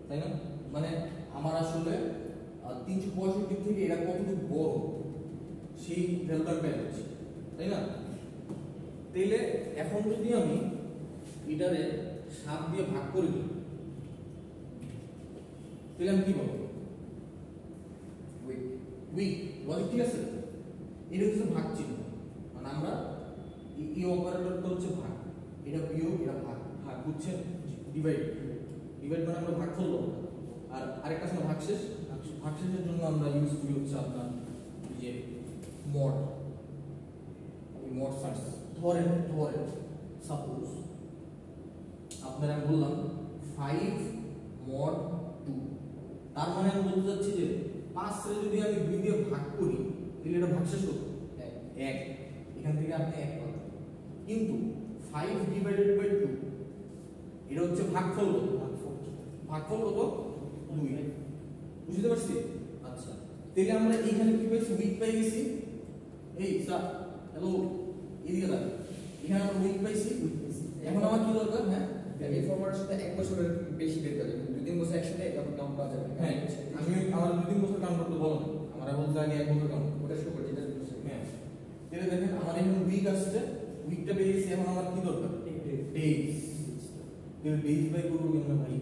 তাই না মানে আমার আসলে 365 থেকে এটা কতটুকু বড় সেই ভ্যালুটা পেয়ে যাচ্ছি তাই না তাহলে এখন যদি আমি এটারে 7 দিয়ে ভাগ করে দিই তাহলে আমি কি বলবো উইক লজিক ঠিক আছে এটা হচ্ছে ভাগ চিহ্ন মানে আমরা এই অপারেটরটা হচ্ছে ভাগ এটা বিয়োগ এটা ভাগ বুঝছেন ডিভাইড মানে আমরা ভাগ করলো আর আরেকটা আছে ভাগশেষের জন্য আমরা ইউজ করি হচ্ছে আপনার যে মড সার্চ ধরেন সাপোজ আপনারা আমি বললাম 5 mod 2 তার মানে আমি বলতে চাচ্ছি যে 5 রে যদি আমি 2 দিয়ে ভাগ করি তাহলে এটা ভাগশেষ কত 1 এখান থেকে আপনি 1 পাবেন কিন্তু 5 ডিভাইডেড বাই 2 এটা হচ্ছে ভাগফল কত 2 বুঝতে পারছি আচ্ছা তাহলে আমরা এইখানে কি পাইছি উইক পাই গেছি এই স্যার হ্যালো এদিকে দাঁড়ান এখানে আমরা উইক পাইছি এখন আমার কি দরকার হ্যাঁ এই ফরম্যাটের সাথে 1 বছরের বেশি বের করে 2-3 বছর একসাথে তখন কাম পাওয়া যাবে হ্যাঁ আমি আমার 2-3 বছর কাম করতে বলো না আমার বলতে আগে 1 বছর কাম ওটা শুরু করি যেটা হ্যাঁ তাহলে দেখেন আমার এখানে উইক আসছে উইকটা পেয়ে গেছি এখন আমার কি দরকার ডেজ তাহলে ডেজ বাই করবো কেন ভাই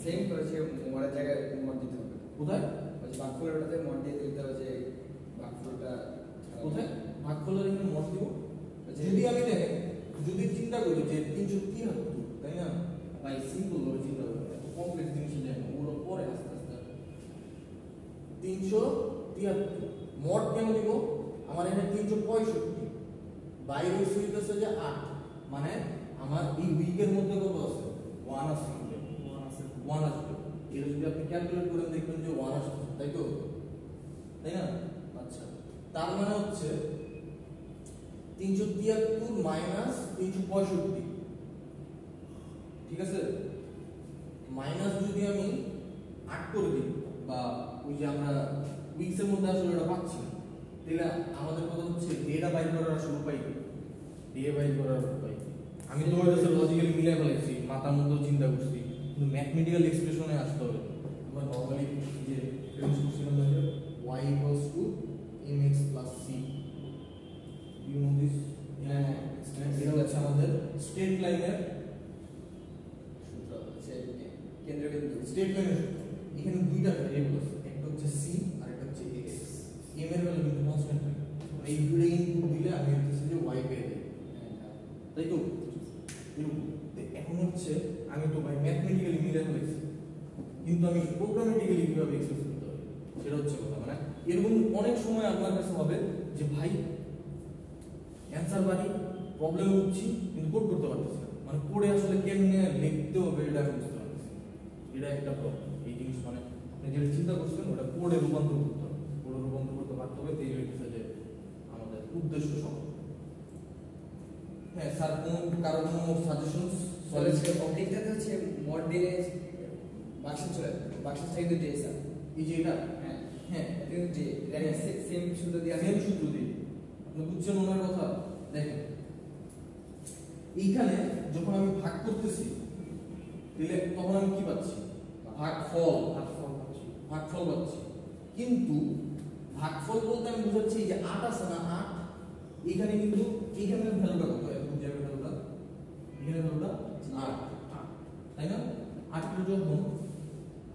সেম করেছে মোড়ের জায়গায় মোড় দিতে হবে কোথায় ওই যে বাকফুলটাতে মোড় দিয়ে দিতে হবে যে বাকফুলটা কোথায় ভাগফলের এখানে মত দিব যদি আমি দেখেন যদি চিন্তা করি যে 373 তাই না ভাই সিম্পল ভাবে চিন্তা করি এত কমপ্লেক্স জিনিস যায় না ওগুলো পরে আস্তে আস্তে 373 মড কেন দিব আমার এখানে 365 বাইরে হইতেছে যে 8 মানে আমার এই উইকের মধ্যে কত আছে 1 আছে 1 আসবে এটা যদি আপনি ক্যালকুলেট করেন দেখবেন যে 1 আসছে তাই না আচ্ছা তার মানে হচ্ছে 373 মাইনাস 365 ঠিক আছে মাইনাস যদি আমি 8 করে দিই বা ওই যে আমরা উইকস এর মধ্যে আসলে এটা পাচ্ছি তাহলে আমাদের কথা হচ্ছে ডেটা বাইর করার আসলে উপায় কি ডে বাইর করার উপায় আমি তো এটা লজিক্যালি মিলাই ফেলেছি মাথার মধ্যে চিন্তা করছি কিন্তু ম্যাথমেটিক্যাল এক্সপ্রেশনে আসতে হবে আমরা নরমালি যে ইউজ করছিলাম যে y mx plus c you know this এটা হচ্ছে আমাদের স্ট্রেট লাইনের সূত্র হচ্ছে কেন্দ্রবিন্দু স্ট্রেট লাইনের এখানে দুইটা ভেরিয়েবল আছে, একটা হচ্ছে সি আর একটা হচ্ছে এক্স। এম এর ভ্যালু কিন্তু কনস্ট্যান্ট থাকে, এই দুটো ইনপুট দিলে আমি হচ্ছে যে ওয়াই পেয়ে যাই, তাই তো? এরকম এখন হচ্ছে আমি তো ভাই ম্যাথমেটিক্যালি মিলে ফেলেছি, কিন্তু আমি প্রোগ্রামেটিক্যালি কিভাবে এক্সপ্রেস করতে হবে সেটা হচ্ছে কথা। মানে এরকম অনেক সময় আপনার কাছে হবে যে ভাই অ্যান্সার বাড়ি প্রবলেম হচ্ছি কিন্তু কোড করতে পারতেছি না, মানে কোডে আসলে কেমনে লিখতে হবে এটা আমি বুঝতে পারতেছি না। এটা একটা প্রবলেম। এই জিনিস মানে আপনি যেটা চিন্তা করছেন ওটা কোডে রূপান্তর করতে হবে, কোডে রূপান্তর করতে পারতে হবে, এই হচ্ছে যে আমাদের উদ্দেশ্য সব। হ্যাঁ স্যার, কারো কোনো সাজেশনস? অবজেক্টটা হচ্ছে মড দিলে বাক্সে চলে বাক্সে থেকে দিয়ে স্যার এই যে এটা, হ্যাঁ হ্যাঁ কিন্তু যে সেম সূত্র দিয়ে সেম সূত্র দিয়ে আপনি বুঝছেন ওনার কথা। দেখেন এইখানে যখন আমি ভাগ করতেছি তাহলে তখন আমি কি পাচ্ছি? ভাগফল পাচ্ছি। কিন্তু ভাগফল বলতে আমি বুঝাচ্ছি এই যে 8 আছে না, 8 এখানে কিন্তু এইখানে ভ্যালুটা কত? এখন যাবে ভ্যালুটা, এখানে ভ্যালুটা 8, তাই না? 8 কে যখন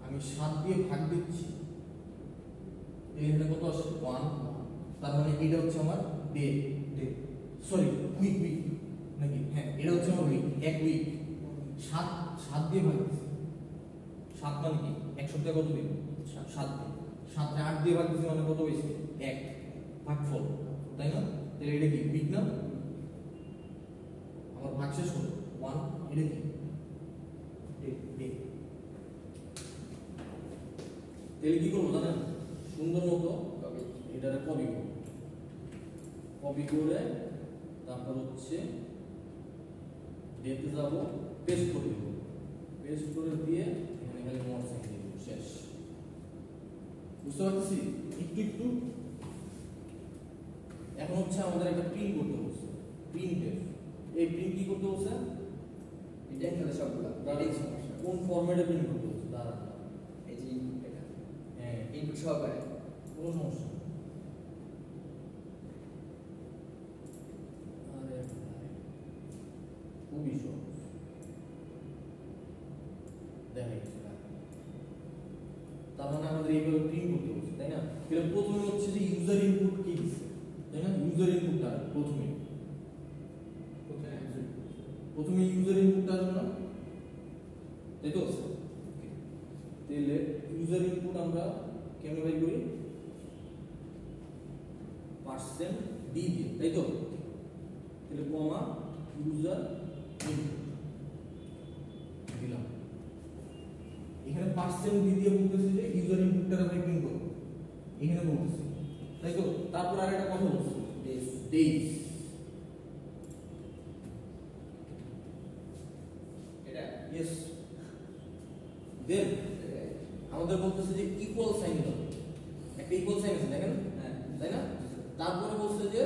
আমি 7 দিয়ে ভাগ দিচ্ছি এখানে কত আসে? 1। তার মানে এটা হচ্ছে আমার ডে, সরি উইক নাকি? হ্যাঁ এটা হচ্ছে আমার উইক, এক উইক। 7 দিয়ে ভাগ দিচ্ছি, 7 মানে কি? এক সপ্তাহে কত দিন? 7 দিন। 7 রে 8 দিয়ে ভাগ দিচ্ছি মানে কত হয়েছে? 1 ভাগফল, তাই না? তাহলে এটা কি উইক না? আমার ভাগ শেষ হলো 1, এটা কি? ডে। তাহলে কি করবো জানেন? সুন্দর মতো এটারে কপি করে তারপর হচ্ছে ডেতে যাব, পেস্ট করে দেব, পেস্ট করে দিয়ে এখানে খালি মোট সাইন দিয়ে দেব, শেষ। বুঝতে পারছি? একটু এখন হচ্ছে আমাদের একটা প্রিন্ট করতে হচ্ছে, প্রিন্টএফ। এই প্রিন্ট কি করতে হচ্ছে? এটা এখানে সবগুলো দাঁড়িয়ে কোন ফরম্যাটে প্রিন্ট করতে হচ্ছে? দাঁড়া, এই যে ইনপুট এটা হ্যাঁ ইনপুট সহকারে কোনো সমস্যা নেই। আরে খুবই সহজ, দেখা গেছে। তার মানে আমাদের এইভাবে প্রিন্ট করতে হচ্ছে, তাই না? তাহলে প্রথমে হচ্ছে যে ইউজার ইনপুট কি দিচ্ছে, তাই না? ইউজার ইনপুটটা প্রথমে ইউজার ইনপুটটা আসবে না, তাই তো? তাহলে ইউজার ইনপুট আমরা কেমনে বাই করি? পার্সেন্ট ডি দিয়ে, তাই তো? তাহলে কমা ইউজার ইনপুট দিলাম। এখানে পার্সেন্ট ডি দিয়ে বলতেছে যে ইউজার ইনপুটটা আমরা প্রিন্ট করব, এখানে বলতেছে, তাই তো? তারপর আরেকটা কথা বলছি, ডেজ। এটা ইয়েস। দেন আমাদের বলতেছে যে ইকুয়াল সাইন দাও, একটা ইকুয়াল সাইন আছে দেখেন, হ্যাঁ তাই না? তারপরে বলছে যে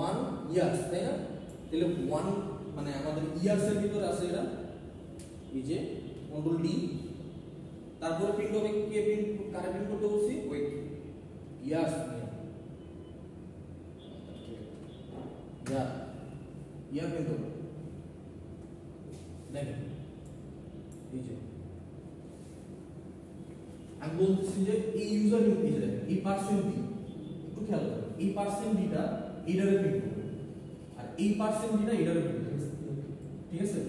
1 ইয়ার্স, তাই না? তাহলে 1 মানে আমাদের ইয়ার্স এর ভিতরে আছে এটা, এই যে কন্ট্রোল ডি। তারপরে প্রিন্ট হবে, কে প্রিন্ট কারে প্রিন্ট করতে বলছি? ওয়েট ইয়ার্স, ইয়ার প্রিন্ট হবে। দেখেন এই যে আমি বলতেছি যে এই ইউজার ইনপুট, এই পার্সেন্ট ডি, একটু খেয়াল করুন, এই পার্সেন্ট ডিটা এইটারে প্রিন্ট করবে আর এই পার্সেন্ট ডিটা এইটারে প্রিন্ট করবে, ঠিক আছে?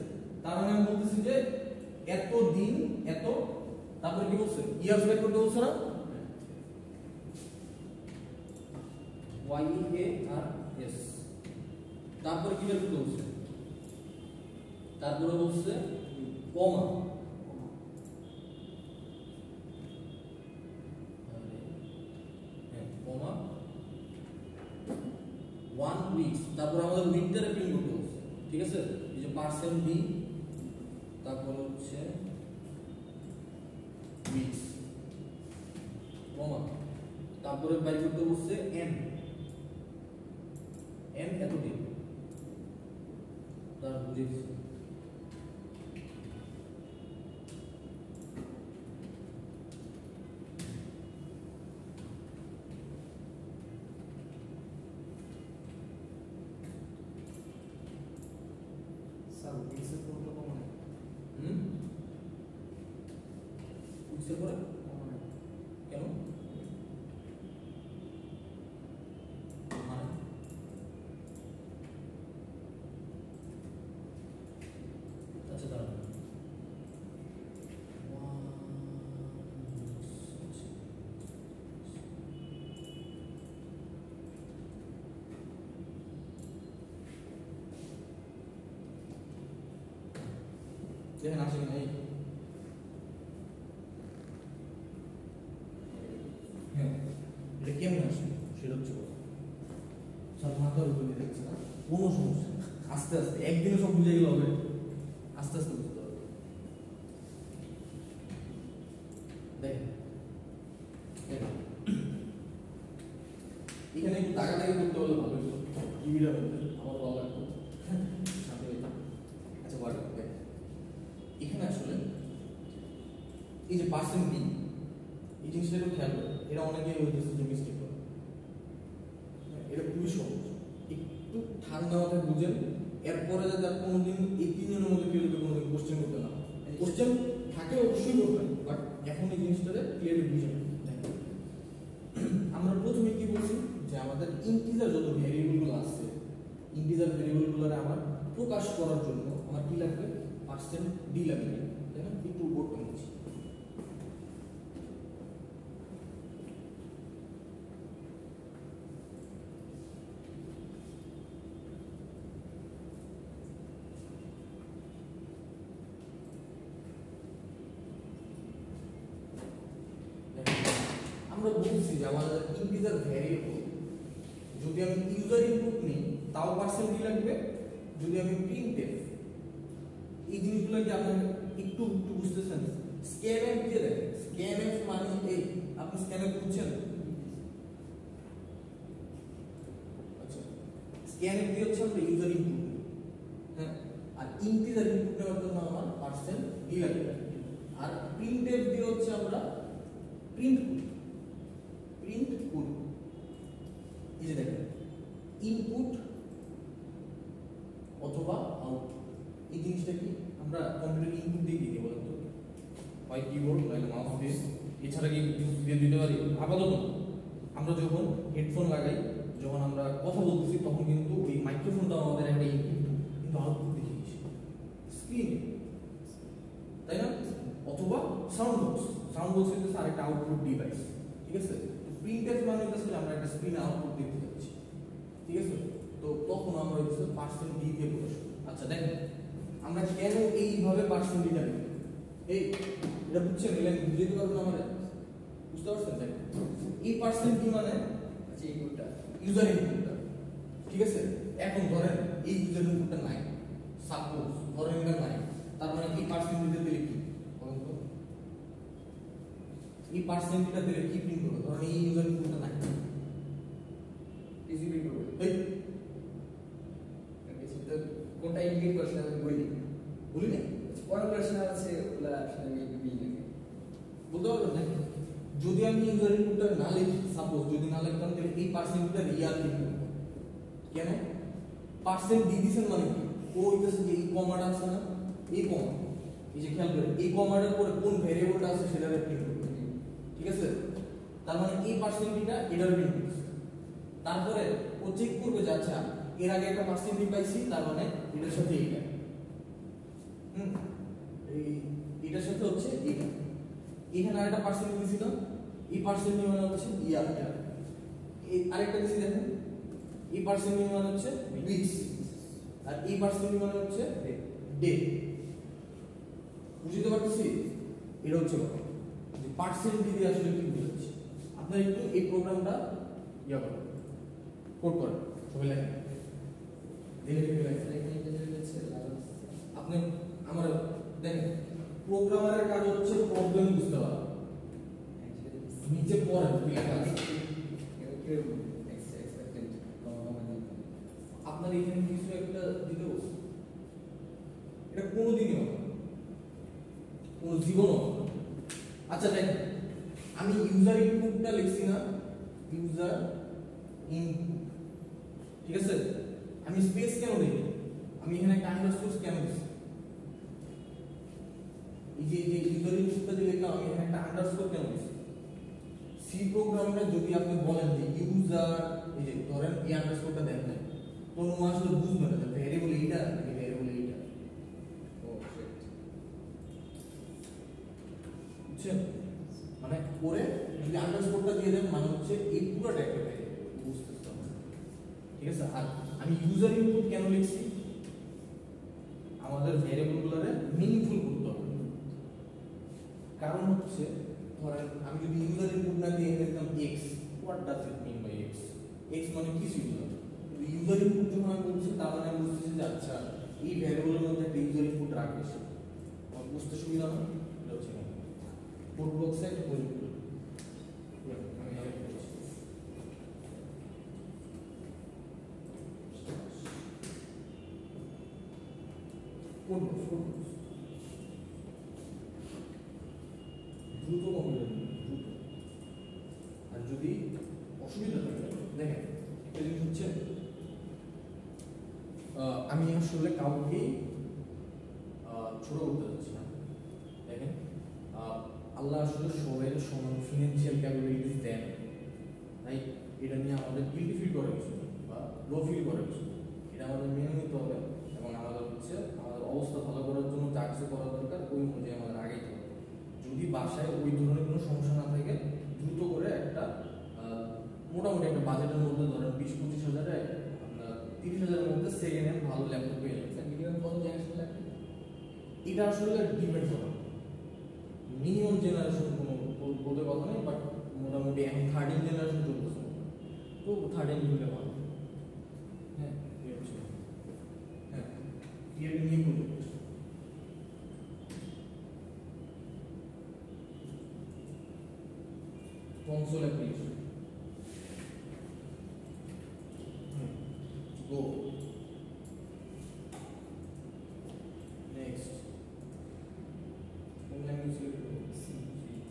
তার মানে আমি বলতেছি যে এত দিন এত, তারপরে কি বলছে? ইয়ার্স বের করতে বলছে না? YEARS। তারপরে কি বের করতে বলছে? তারপরে বলছে কমা, কমা 1 উইকস। তারপর আমাদের উইকটারে প্রিন্ট করতে বলছে, ঠিক আছে? এই যে পার্সেন্ট বি, তারপর হচ্ছে উইকস, কমা, তারপরে বাই করতে বলছে এন এত দিন। তার বুঝে দিচ্ছে স্যার পিক্সেল কোনটা কমন বুঝতে পারে কমন কেন মানে আচ্ছা দাঁড়ান দেখেন আসে কিনা এই হ্যাঁ এটা কেমন আসে সেটা হচ্ছে কথা সব মাথার উপরে দেখছে না কোনো সমস্যা নেই। আস্তে আস্তে একদিনে সব বুঝে গেলে হবে আস্তে আস্তে বুঝতে হবে দেখেন দেখেন এখানে একটু তাকাতাকি করতে হলে ভালো হতো টিভিটা মধ্যে আমার ভালো লাগতো সাথে আচ্ছা বল এখানে আসলে এই যে পার্সেন্ট বি এই জিনিসটা একটু খেয়াল করে এটা অনেকেই হইতেছে যে মিস্টেক করে এটা খুবই সহজ একটু ঠান্ডা মাথায় বুঝেন এরপরে যাতে আর কোনোদিন এই তিনজনের মধ্যে কেউ যদি কোনোদিন কোশ্চেন করতে না কোশ্চেন থাকে অবশ্যই করবেন বাট এখন এই জিনিসটাতে ক্লিয়ারলি বুঝেন আমরা প্রথমে কি বলছি যে আমাদের ইন্টিজার যত ভ্যারিয়েবলগুলো আছে ইন্টিজার ভ্যারিয়েবলগুলোরে আমার প্রকাশ করার জন্য আমার কি লাগবে পার্সেন্ট ডি লাগবে তাই না একটু বোর্ড করেছি আমরা বলছি যে আমাদের ইন্টিজার ভ্যারিয়েবল যদি আমি ইউজার ইনপুট নিই তাও পার্সেন্ট ডি লাগবে যদি আমি প্রিন্টএফ এই জিনিসগুলো কি আপনি একটু একটু বুঝতেছেন স্ক্যানএফ দিয়ে দেখেন স্ক্যানএফ মানে এই আপনি স্ক্যানএফ বুঝছেন আচ্ছা স্ক্যানএফ দিয়ে হচ্ছে আমরা ইউজার ইনপুট হ্যাঁ আর ইন্টিজার ইনপুট নেওয়ার জন্য আমার পার্সেন্ট ডি লাগবে আর প্রিন্টএফ দিয়ে হচ্ছে আমরা প্রিন্ট করি এই যে দেখেন ইনপুট অথবা আউটপুট এই জিনিসটা কি আমরা কম্পিউটার ইনপুট দিয়ে দিই বলেন তো হয় কিবোর্ড নয় মাউস দিয়ে এছাড়া কি দিয়ে দিতে পারি আপাতত আমরা যখন হেডফোন লাগাই যখন আমরা কথা বলতেছি তখন কিন্তু ওই মাইক্রোফোনটা আমাদের একটা ইনপুট কিন্তু আউটপুট দেখিয়েছি স্ক্রিন তাই না অথবা সাউন্ড বক্স হচ্ছে আরেকটা আউটপুট ডিভাইস ঠিক আছে প্রিন্টএফ মানে হচ্ছে আমরা একটা স্ক্রিন আউটপুট দিতে যাচ্ছি ঠিক আছে তো তখন আমরা হচ্ছে পার্সেন্ট ডি দিয়ে প্রকাশ করি আচ্ছা দেখেন আমরা কেন এইভাবে পার্সেন্ট ডি জানি এই এটা বুঝছেন এলেন বুঝতে পারবেন আমাদের বুঝতে পারছেন দেখেন এই পার্সেন্ট ডি মানে আচ্ছা এই কোডটা ইউজার ইনপুটটা ঠিক আছে এখন ধরেন এই ইউজার ইনপুটটা নাই সাপোজ ধরেন এটা নাই তার মানে এই পার্সেন্ট দিতে দিলে কি বলুন তো এই পার্সেন্ট দিতে দিলে কি প্রিন্ট করবে ধরেন এই ইউজার ইনপুটটা নাই টিসিবি করবে এই তো কোনটা ইন্ডিকেট করছে আমি বলি বলি না পরের প্রশ্ন আছে ওগুলা আসলে আমি বিল বলতে পারবেন না যদি আমি ইউজার ইনপুটটা না লিখি সাপোজ যদি না লিখতাম তাহলে এই পার্সেন্টটা রিয়াল লিখব কেন পার্সেন্ট দি দিছেন মানে কি ও হইতেছে যে এই কমাটা আছে না এই কমা এই যে খেয়াল করেন এই কমাটার পরে কোন ভেরিয়েবলটা আছে সেটা প্রিন্ট করবে ঠিক আছে তার মানে এই পার্সেন্টটা এটার প্রিন্ট করছে তারপরে ও চেক করবে যে আচ্ছা এর আগে একটা পার্সেন্ট পাইছি তার মানে এটার সাথে এইটা এই এটার সাথে হচ্ছে এইটা এখানে আরেকটা পার্সেন্ট দিছি না এই পার্সেন্ট মানে হচ্ছে ইয়াটা এই আরেকটা দিছি দেখেন এই পার্সেন্ট মানে হচ্ছে উইকস আর এই পার্সেন্ট মানে হচ্ছে ডে বুঝতে পারতেছি এটা হচ্ছে যে পার্সেন্ট দিয়ে আসলে কি বুঝাচ্ছি আপনারা একটু এই প্রোগ্রামটা ইয়া করেন কোড করেন সবাই লেখেন দেখে দেখে লেখেন আপনি আমার দেখেন প্রোগ্রামারের কাজ হচ্ছে প্রবলেম বুঝতে পারা নিচে পড়েন কি লেখা আছে আপনার এখানে কিছু একটা দিতে বলছে এটা কোনোদিনই হবে কোনো জীবনও হবে না। আচ্ছা দেখেন আমি ইউজার ইনপুটটা লিখছি না ইউজার ইনপুট ঠিক আছে আমি স্পেস কেন দিই আমি এখানে একটা আন্ডারস্কোর কেন দিচ্ছি? এই যে ইউজার ইনপুটটা যে লিখলাম আমি এখানে একটা আন্ডারস্কোর কেন দিচ্ছি? সি প্রোগ্রামটা যদি আপনি বলেন যে ইউজার এই যে ধরেন এই আন্ডারস্কোরটা দেন না, কোনো আসলে বুঝবে না যে ভ্যারিয়েবল এইটা নাকি ভ্যারিয়েবল এইটা। ও শিট। বুঝছেন? মানে পরে যদি আন্ডারস্কোরটা দিয়ে দেন মানে হচ্ছে এই পুরোটা একটা ভ্যারিয়েবল, বুঝতেছ? ঠিক আছে। আর আমি ইউজার ইনপুট কেন লিখছি? আমাদের ভ্যারিয়েবলগুলোরে মিনিংফুল করতে হবে। কারণ হচ্ছে ধরেন আমি যদি ইউজার ইনপুট না দিয়ে লিখতাম x, what does it mean by x? X মানে কিছুই না। কিন্তু ইউজার ইনপুট যখন আমি বলছি তার মানে আমি বুঝতেছি যে আচ্ছা এই ভ্যারিয়েবলের মধ্যে একটা ইউজার ইনপুট রাখবে সে, আমার বুঝতে সুবিধা না। এটা হচ্ছে না কোড ব্লকসে একটা প্রজেক্ট আমি আগে বলছি। কোড ব্লকস দ্রুত কম্পিউটার দ্রুত। আর যদি অসুবিধা থাকে দেখেন একটা জিনিস হচ্ছে আমি আসলে কাউকেই ছোট করতে যাচ্ছি না। দেখেন আল্লাহ আসলে সবাই সমান ফিনান্সিয়াল ক্যাপাবিলিটিস দেন, তাই এটা নিয়ে আমাদের গিল্টি ফিল করার কিছু নেই বা লো ফিল করার কিছু নেই। এটা আমাদের মেনে নিতে হবে এবং আমাদের হচ্ছে আমাদের অবস্থা ভালো করার জন্য যা কিছু করা দরকার ওই অনুযায়ী আমাদের আগেই হবে। যদি বাসায় ওই ধরনের কোনো সমস্যা না থাকে দ্রুত করে একটা মোটামুটি একটা বাজেটের মধ্যে ধরেন 20-25 হাজারে আপনার 30,000-এর মধ্যে সেকেন্ড হ্যান্ড ভালো ল্যাপটপ পেয়ে যাবেন। মিনিমাম কত জেনারেশন লাগবে? এটা আসলে ডিপেন্ড করে মিনিমাম জেনারেশন কোনো বলতে কথা নেই, বাট মোটামুটি এখন 13 জেনারেশন চলতেছে, তো 13 হলে ভালো। হ্যাঁ হ্যাঁ ক্রিয়েটিভ নিয়ে project console application. Go. Next. One language select করুন। C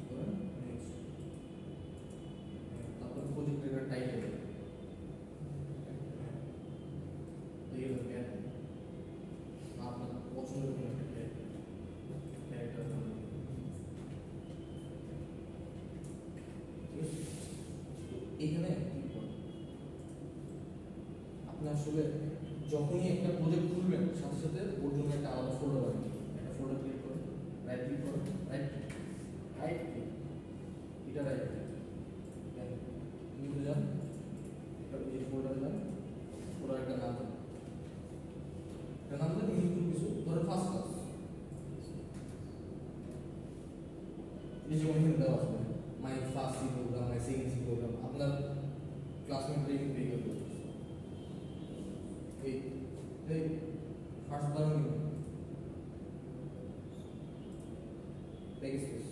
করেন। Next. তারপর প্রজেক্টের টাইটেল। এই হলো প্যাটার্ন। আপনার পছন্দের কোনো একটা ক্যারেক্টার নাম। এখানে আপনি আসলে যখনই একটা প্রজেক্ট খুলবেন সাথে সাথে ওর জন্য একটা আলাদা ফোল্ডার আছে, একটা ফোল্ডার ক্লিক করুন, রাইট ক্লিক করুন, রাইট ক্লিক, এটা রাইট ক্লিক নিতে যান, এটা এই ফোল্ডারে যান, ফোল্ডার একটা নাম দেন, একটা নাম দেন মিনিমাম কিছু ধরেন ফার্স্ট ক্লাস, এই যেমন এখানে দেওয়া আছে my first C program, my second C program, আপনার ক্লাসমেটরা কিন্তু এই করবে এই ফার্স্ট দাঁড়ান ব্যাক স্পেস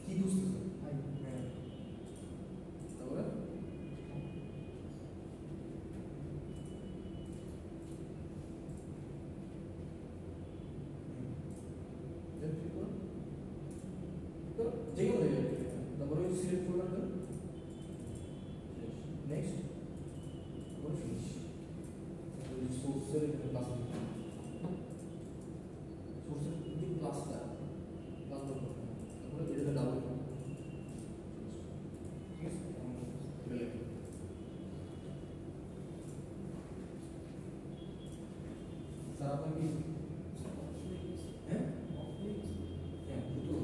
কি বুঝতেছেন? হ্যাঁ তারপরে যেগুলো তারপরে সিলেক্ট ফোল্ডার দেন, নেক্সট তারপরে ফিনিশ। সোর্সের এখানে প্লাস সোর্সের যে প্লাসটা প্লাস তারপরে এটাতে ডাবল ঠিক আছে। স্যার আপনার কি হ্যাঁ হ্যাঁ দুটো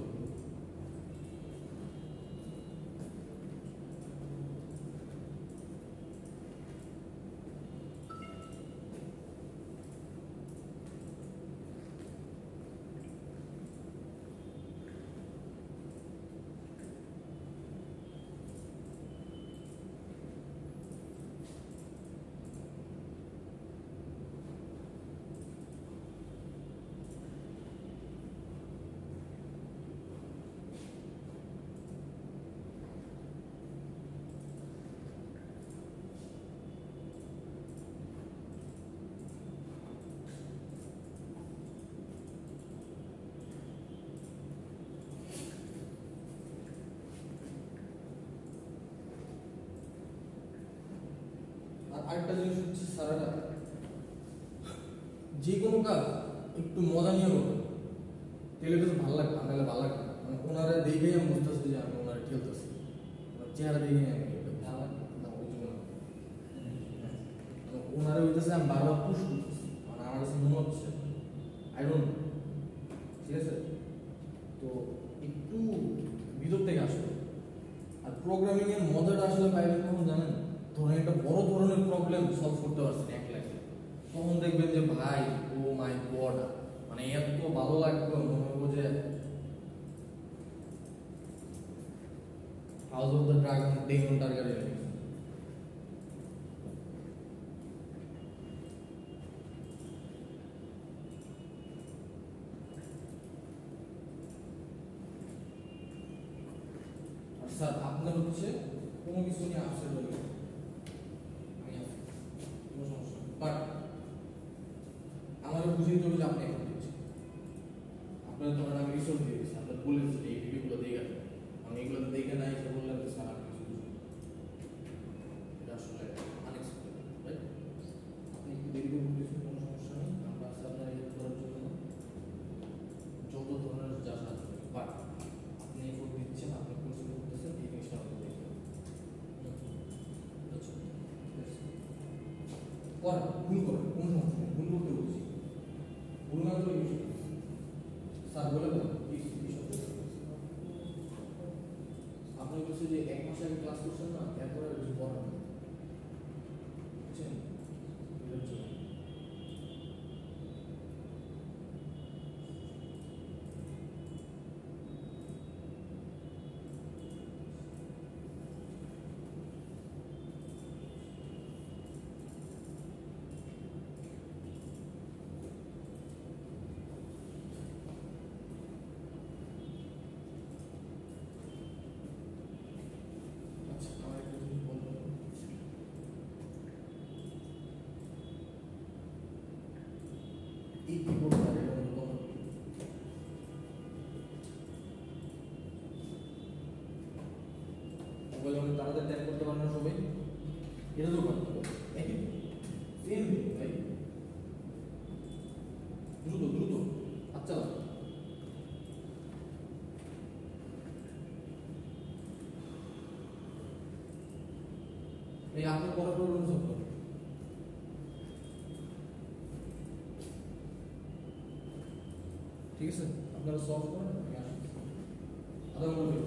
আরেকটা জিনিস হচ্ছে স্যার যে কোনো কাজ একটু মজা নিয়ে করবেন, তাহলে কিন্তু ভালো লাগবে, নাহলে ভালো লাগবে না। মানে ওনারা দেখেই আমি বুঝতেছি যে আমি ওনারা খেলতেছি, চেহারা দেখেই আমি ভালো লাগবে না, ওই জন্য না। ওনারা হইতেছে আমি বারবার পুশ করতেছি, মানে আমার কাছে মনে হচ্ছে আই ডোন্ট, ঠিক আছে? তো একটু ভিতর থেকে আসবে। আর প্রোগ্রামিং এর মজাটা আসলে পাইবেন কখন জানেন? ধরেন একটা বড় ধরনের প্রবলেম সলভ করতে পারছেন এক লাইনে, তখন দেখবেন যে ভাই ও মাই গড, মানে এত ভালো লাগবে, মনে হবো যে house of the dragon Daemon Targaryen. আর স্যার আপনার হচ্ছে কোনো কিছু নিয়ে আপসেট হয়ে গেছে, আমি আছি, কোনো সমস্যা নেই। বাট আমারও বুঝিয়ে দেবো যে আপনি এখন দিচ্ছেন, আপনার ধরেন আমি রিসোর্স দিয়ে দিচ্ছি, আপনার বলেছি যে এই ভিডিওগুলো দেখে আসবেন, আমি এগুলো দেখে না এসে বললাম যে স্যার আপনি কিছু বুঝুন, এটা আসলে আনএক্সপেক্টেড, রাইট? আপনি একটু দেরি করে বলতেছেন, কোনো সমস্যা নেই, আমরা আছি আপনার হেল্প করার জন্য যত ধরনের যা সাহায্য করি। বাট আপনি এফোর্ট দিচ্ছেন, আপনি পরিশ্রম করতেছেন, এই জিনিসটা আমাকে দেখতে হবে। আচ্ছা, করেন, ভুল করেন, কোনো সমস্যা নেই, ভুল করতে বলছি, ভুল না করে কিছু স্যার বলে দেন আপনি বলছে যে 1 মাস আগে ক্লাস করছেন না, এরপরে আর কিছু করেন না, বুঝছেন? এটার জন্য আচ্ছা, আমার একটা জিনিস বলবেন, এই কিবোর্ডটা এবং মোবাইল অনেক তাড়াতাড়ি টাইপ করতে পারেন না সবাই, এটা তো করতে হবে একই সেম ভাই, দ্রুত দ্রুত আচ্ছা। এই আপনি পরে প্রবলেম সলভ করুন, ঠিক আছে? আপনারা সলভ করেন, আমি আসছি আধা ঘন্টা।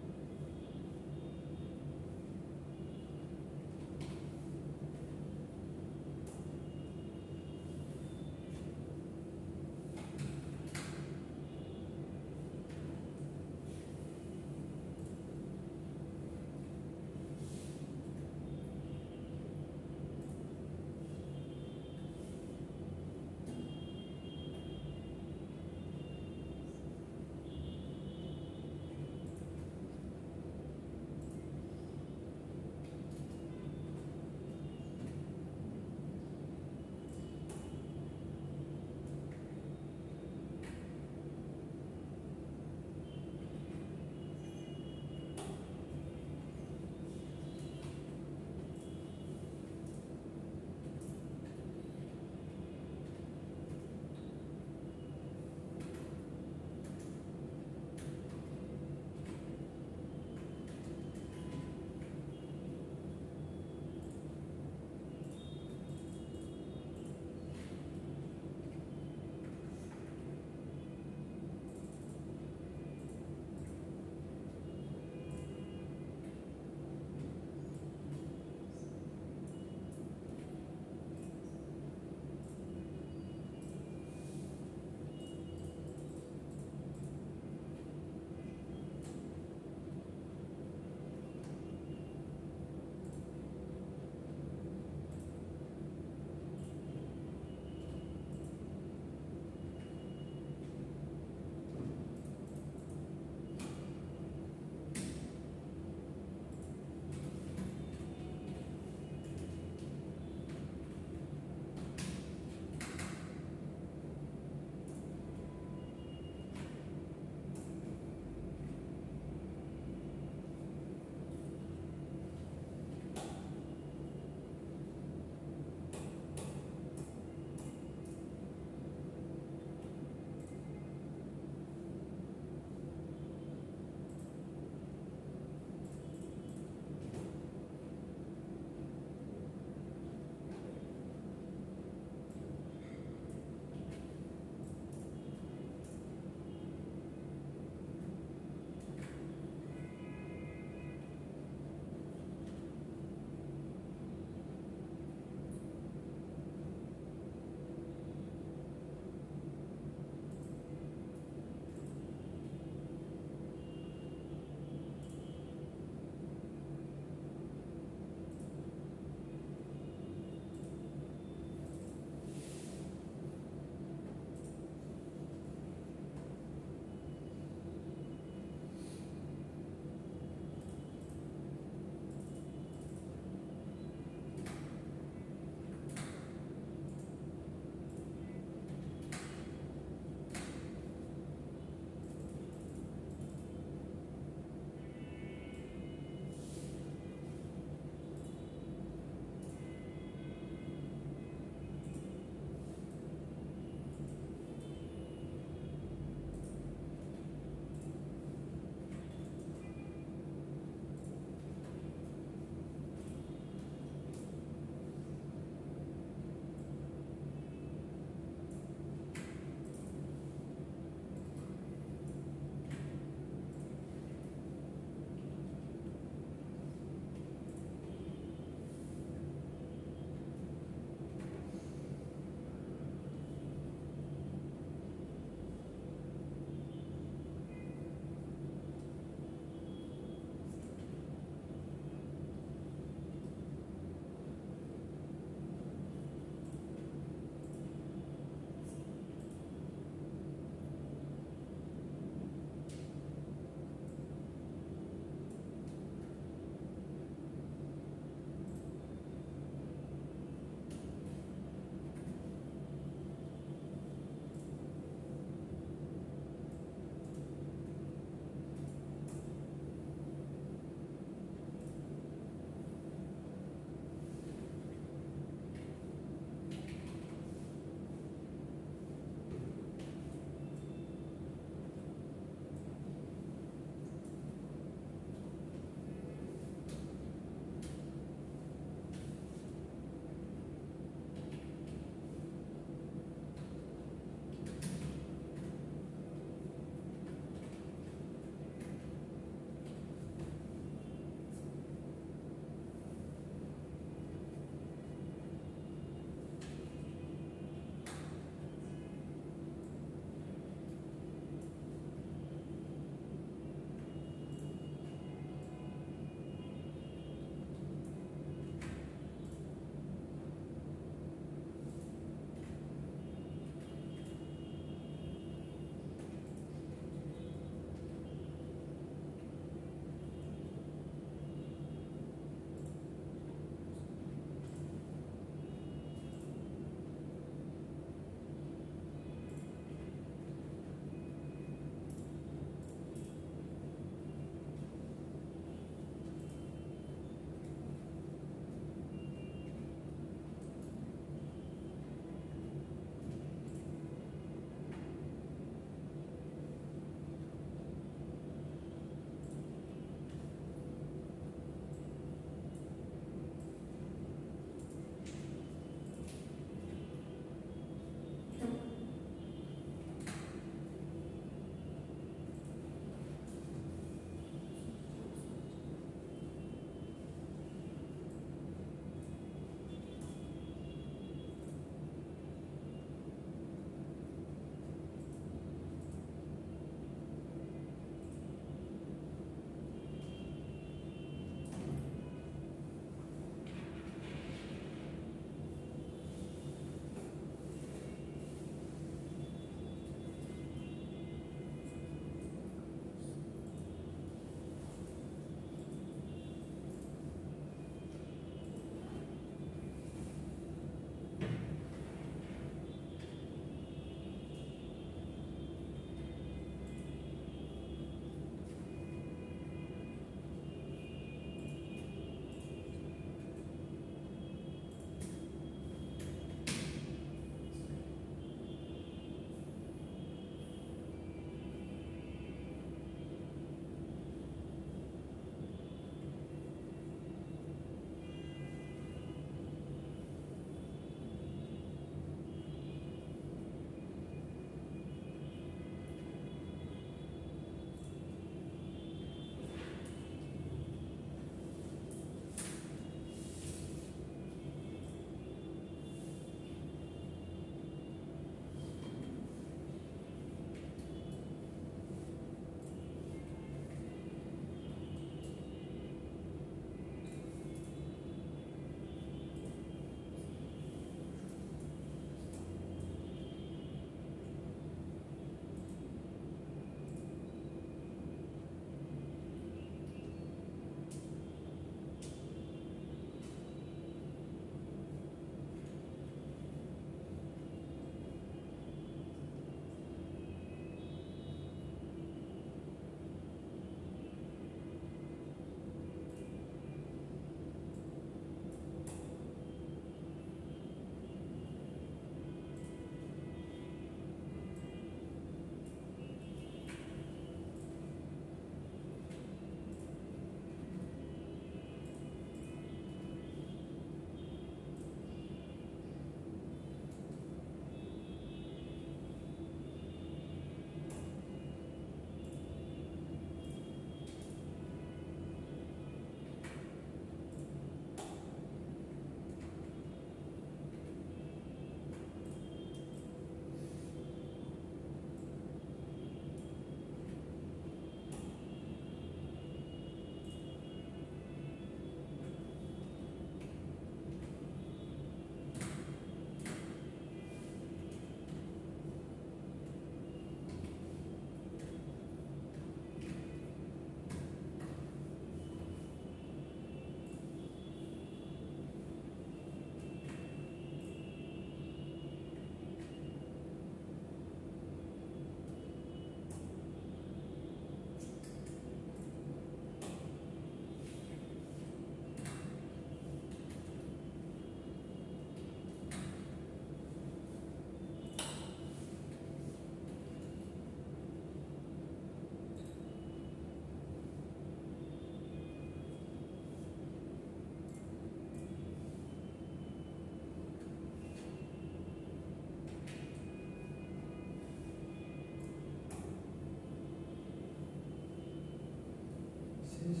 শেষ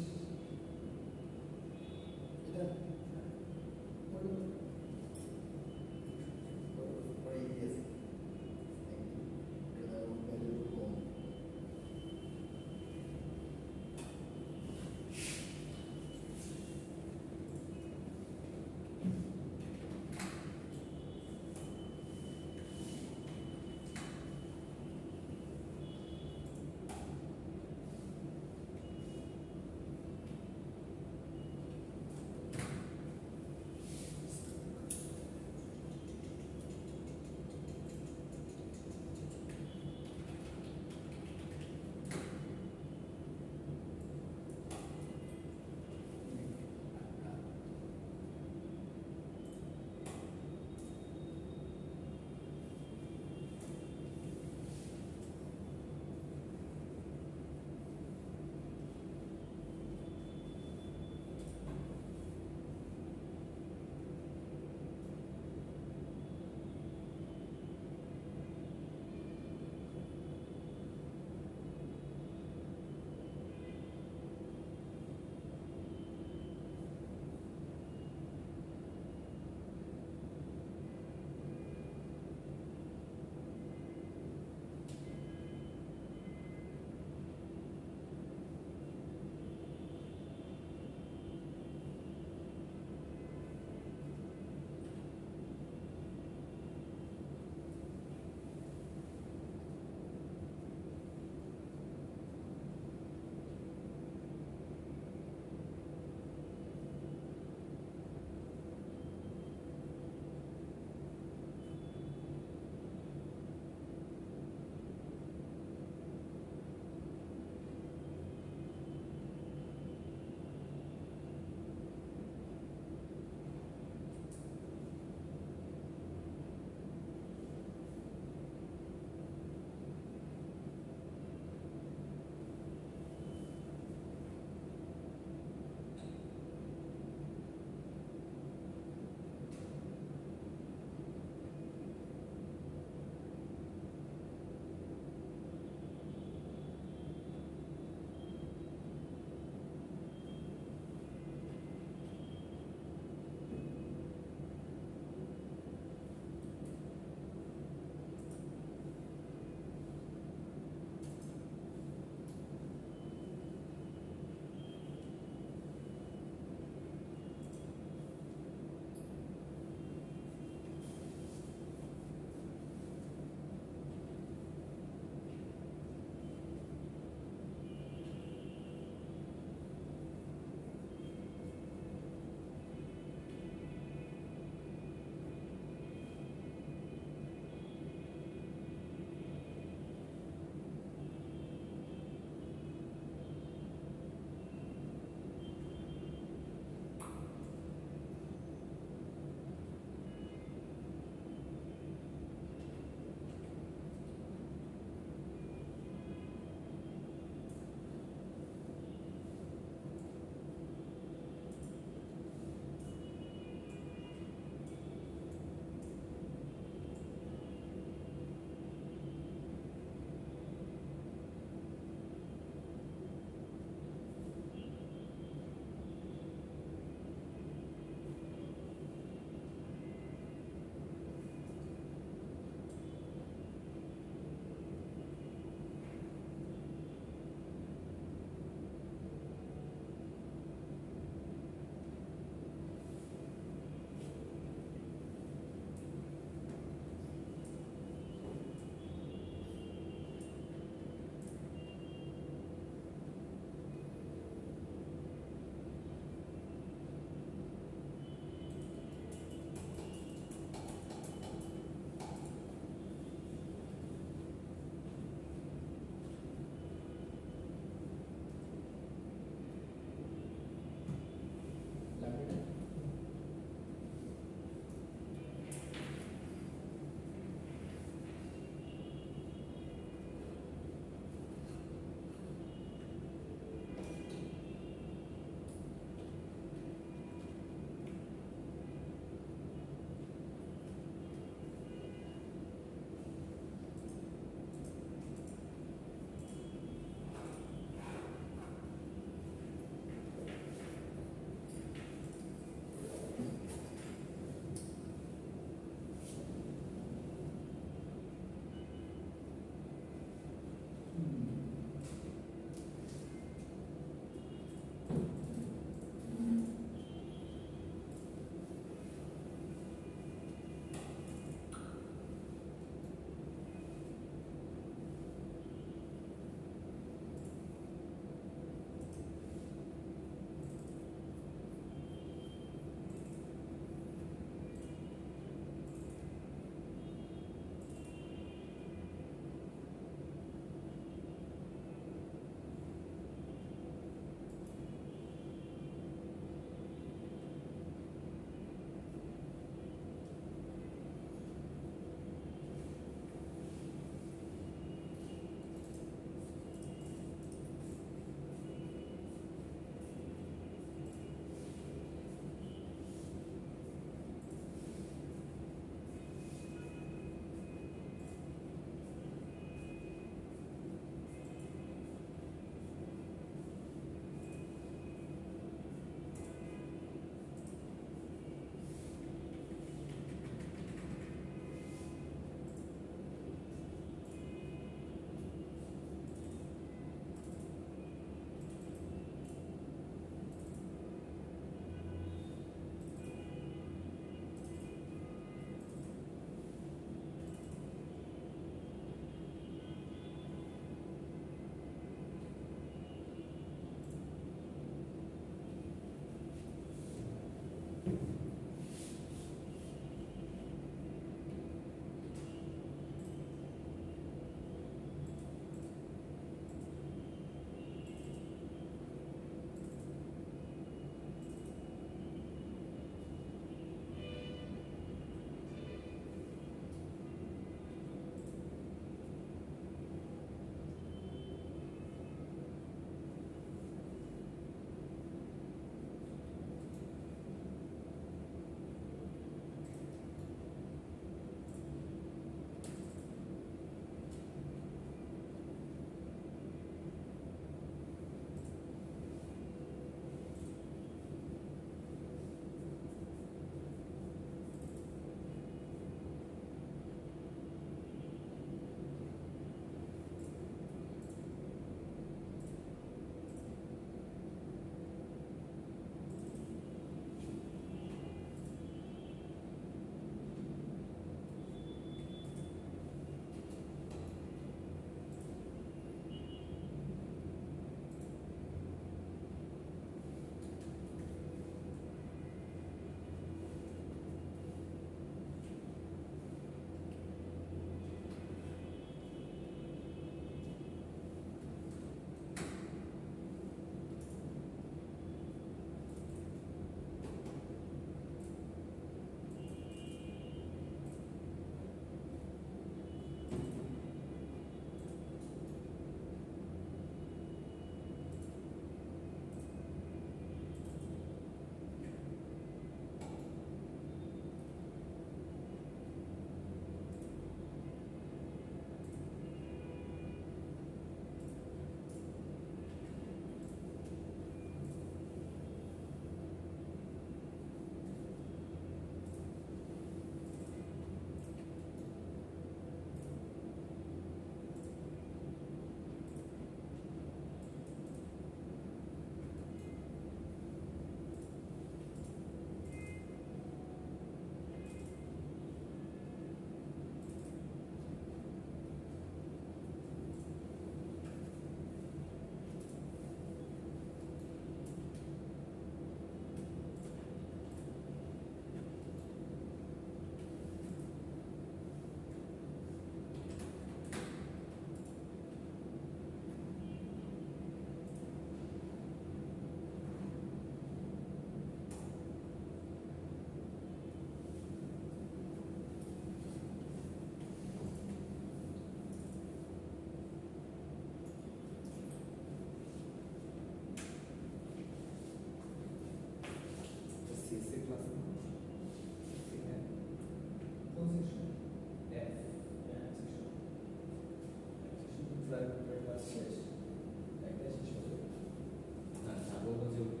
এটা পরে ইতিহাস এটা ভ্যালু কম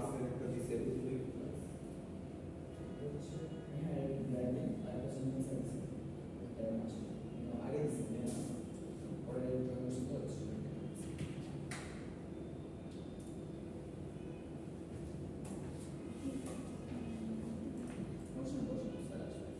ক্লাসের একটা দিছে বুঝলি ক্লাস হচ্ছে হ্যাঁ ব্র্যান্ডিং আর হচ্ছে নিউজ সার্ভিস এটা আছে আগে দিছে না পরে জয়েন করতে হচ্ছে বসে বসে স্যার আসবে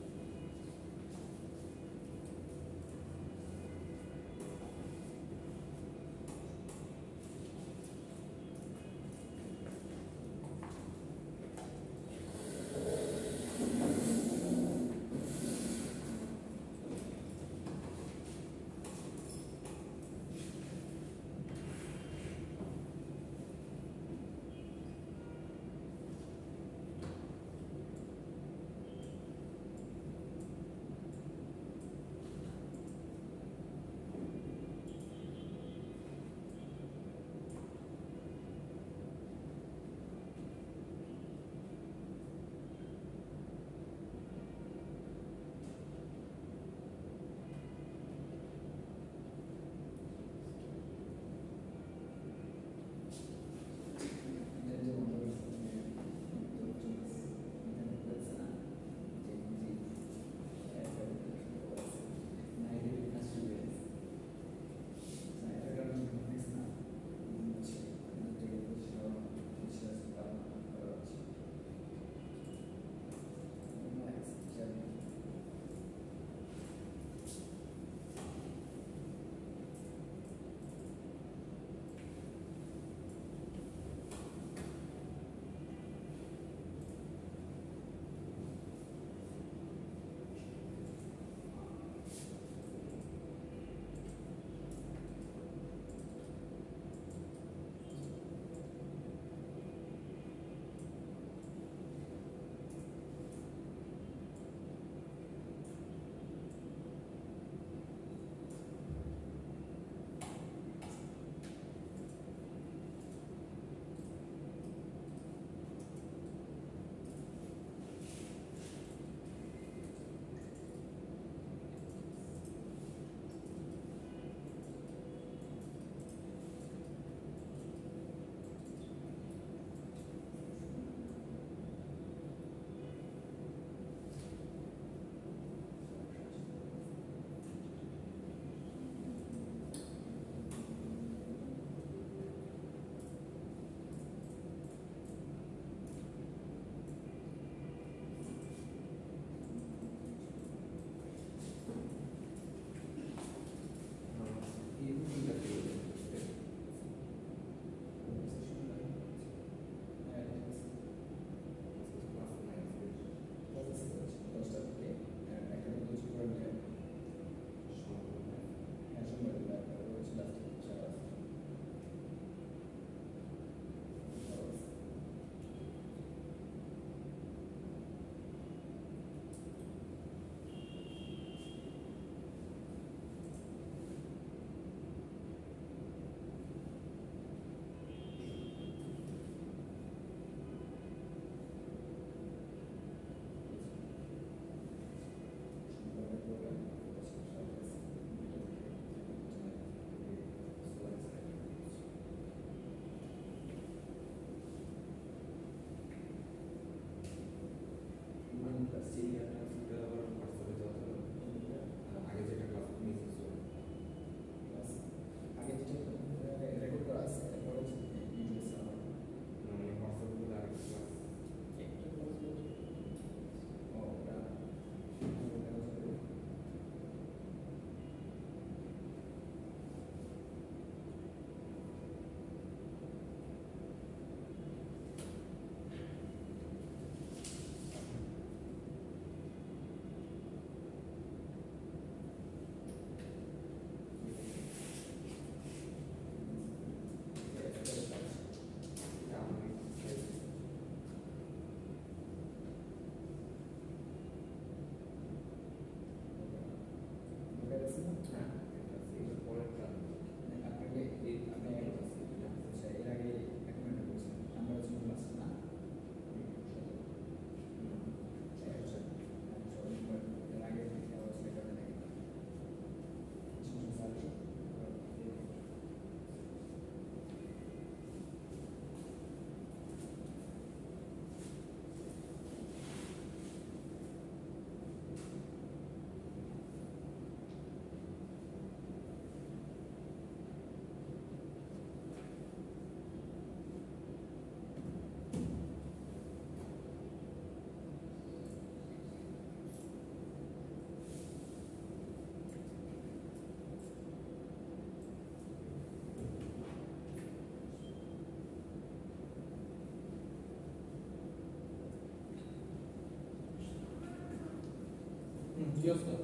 কি অবস্থা?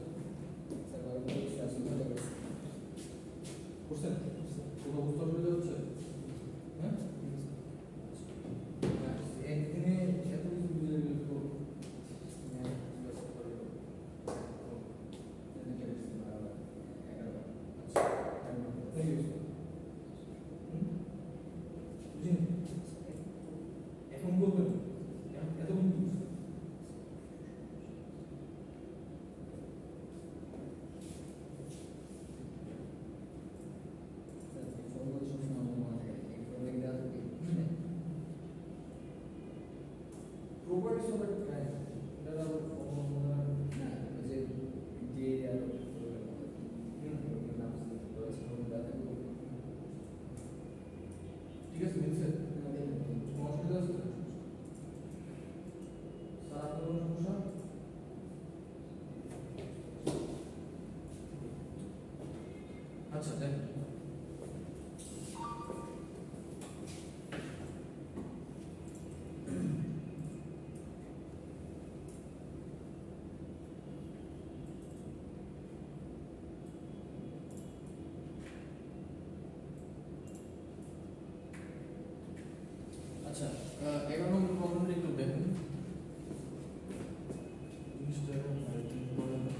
স্যার ভালো করে বলছি, আসলে ভালো করেছে। করছেন? কোথাও বুঝতে অসুবিধা হচ্ছে? হ্যাঁ? একদিনে এত কিছু বুঝে গেলে তো হ্যাঁ, ঠিক আছে, ভালো করে। এদিকে এসে ভালো, 11 আচ্ছা থ্যাংক ইউ বুঝিনি এখন করবেন এতক্ষণ কি বুঝছেন? স্যার এই ফর্মগুলো সবসময় আমার মনে থাকে, এই ফর্মে দেওয়া থাকে প্রপার্টিস অফ আ ক্রাইম এটা আবার ফর্মুলা না, ওই যে দিয়ে আর নাম রয়েছে ফর্মে দেওয়া থাকে। ঠিক আছে মিলছে কোনো অসুবিধা আছে স্যার আপনার কোনো সমস্যা আচ্ছা দেখ আচ্ছা 11 নম্বর প্রবলেমটা একটু দেখুন জিনিসটা আরেকটু পরে না।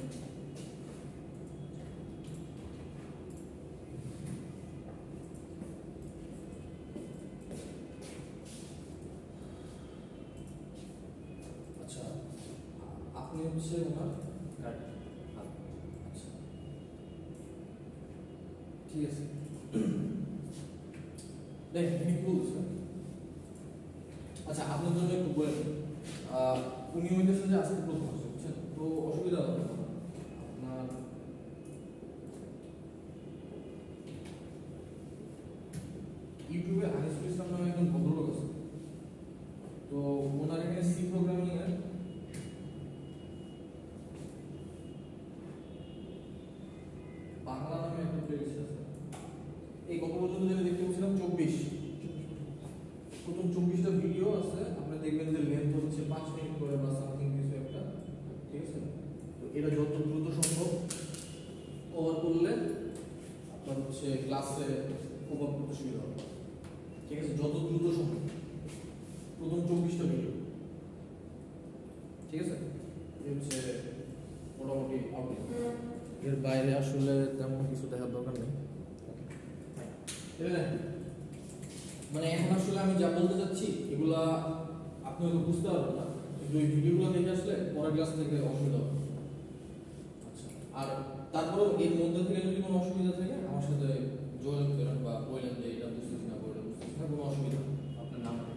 আচ্ছা আপনি হচ্ছে ওনার আচ্ছা ঠিক আছে দেখ এখানে কি বলছে আচ্ছা আপনার জন্য একটু বলে দিই। উনি হইতেছে যে আজকে প্রথম আসছে বুঝছেন তো অসুবিধা হবে না আপনার ইউটিউবে আনিসুল ইসলাম নামে একজন ভদ্রলোক আছে তো ওনার এখানে সি প্রোগ্রামিং এর বাংলা নামে একটা প্লেলিস্ট আছে এই গত পর্যন্ত যেটা দেখতে পাচ্ছিলাম 24 প্রথম 24টা ভিডিও আছে আপনি দেখবেন যে লেন্থ হচ্ছে 5 মিনিট করে বা সামথিং কিছু একটা ঠিক আছে তো এটা যত দ্রুত সম্ভব কভার করলে আপনার হচ্ছে ক্লাসে কভার করতে সুবিধা হবে ঠিক আছে যত দ্রুত সম্ভব প্রথম 24টা ভিডিও ঠিক আছে এই হচ্ছে মোটামুটি আউটলাইন এর বাইরে আসলে তেমন কিছু দেখার দরকার নেই মানে এখন আসলে আমি যা বলতে চাচ্ছি এগুলা আপনি হয়তো বুঝতে পারবেন না কিন্তু ওই ভিডিওগুলো দেখে আসলে পরের ক্লাস থেকে অসুবিধা হবে আচ্ছা আর তারপরেও এর মধ্যে থেকে যদি কোনো অসুবিধা থাকে আমার সাথে যোগাযোগ করেন বা বললেন যে এটা বুঝতেছি না বললে বুঝতেছি না কোনো অসুবিধা নেই আপনার নাম্বার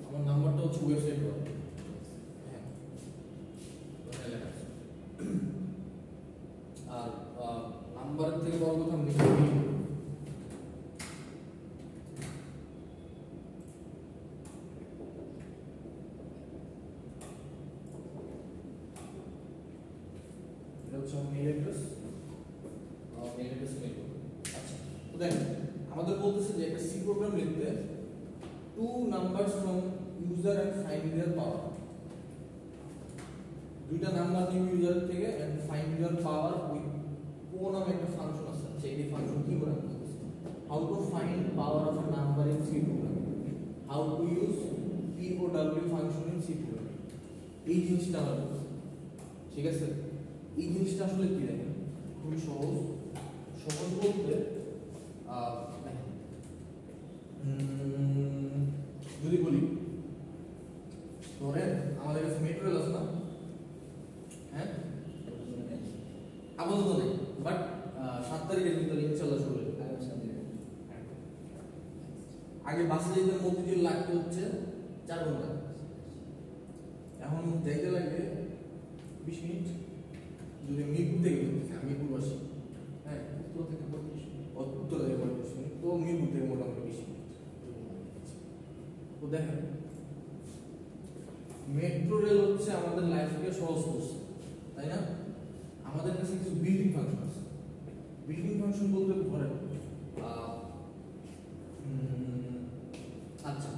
আমার নাম্বারটা হচ্ছে ওয়েবসাইট করা হ্যাঁ ওখানে লেখা আছে আর নাম্বারের থেকে বড় কথা আমি লিখে দিই এটা হচ্ছে আমার মেইল অ্যাড্রেস মেইল আচ্ছা তো দেখেন আমাদের বলতেছে যে একটা সি প্রোগ্রাম লিখতে two numbers from user and find their power দুইটা নাম্বার নিব ইউজার থেকে and find their power with ও নামে একটা ফাংশন আছে আচ্ছা এই ফাংশন কি করে how to find power of a number in C program how to use POW function in C program এই জিনিসটা আমরা বলছি ঠিক আছে এই জিনিসটা আসলে কি দেখেন খুবই সহজ সহজ বলতে যদি বলি ধরেন আমাদের কাছে মেটেরিয়াল আছে না হ্যাঁ আপাতত নেই বাট 7 তারিখের ভিতরে ইনশাআল্লাহ শুরু হবে আগে বাসে যেতে মতিঝিল লাগতে হচ্ছে 4 ঘন্টা এখন যাইতে লাগে 20 মিনিট যদি মিরপুর থেকে আমি মিরপুরবাসী হ্যাঁ উত্তর থেকে 35 মিনিট তো মিরপুর থেকে মোটামুটি 20 মিনিট তো দেখেন মেট্রো রেল হচ্ছে আমাদের লাইফকে সহজ করছে তাই না আমাদের কাছে কিছু বিল্ডিং ফাংশন আছে বিল্ডিং ফাংশন বলতে ধরেন আচ্ছা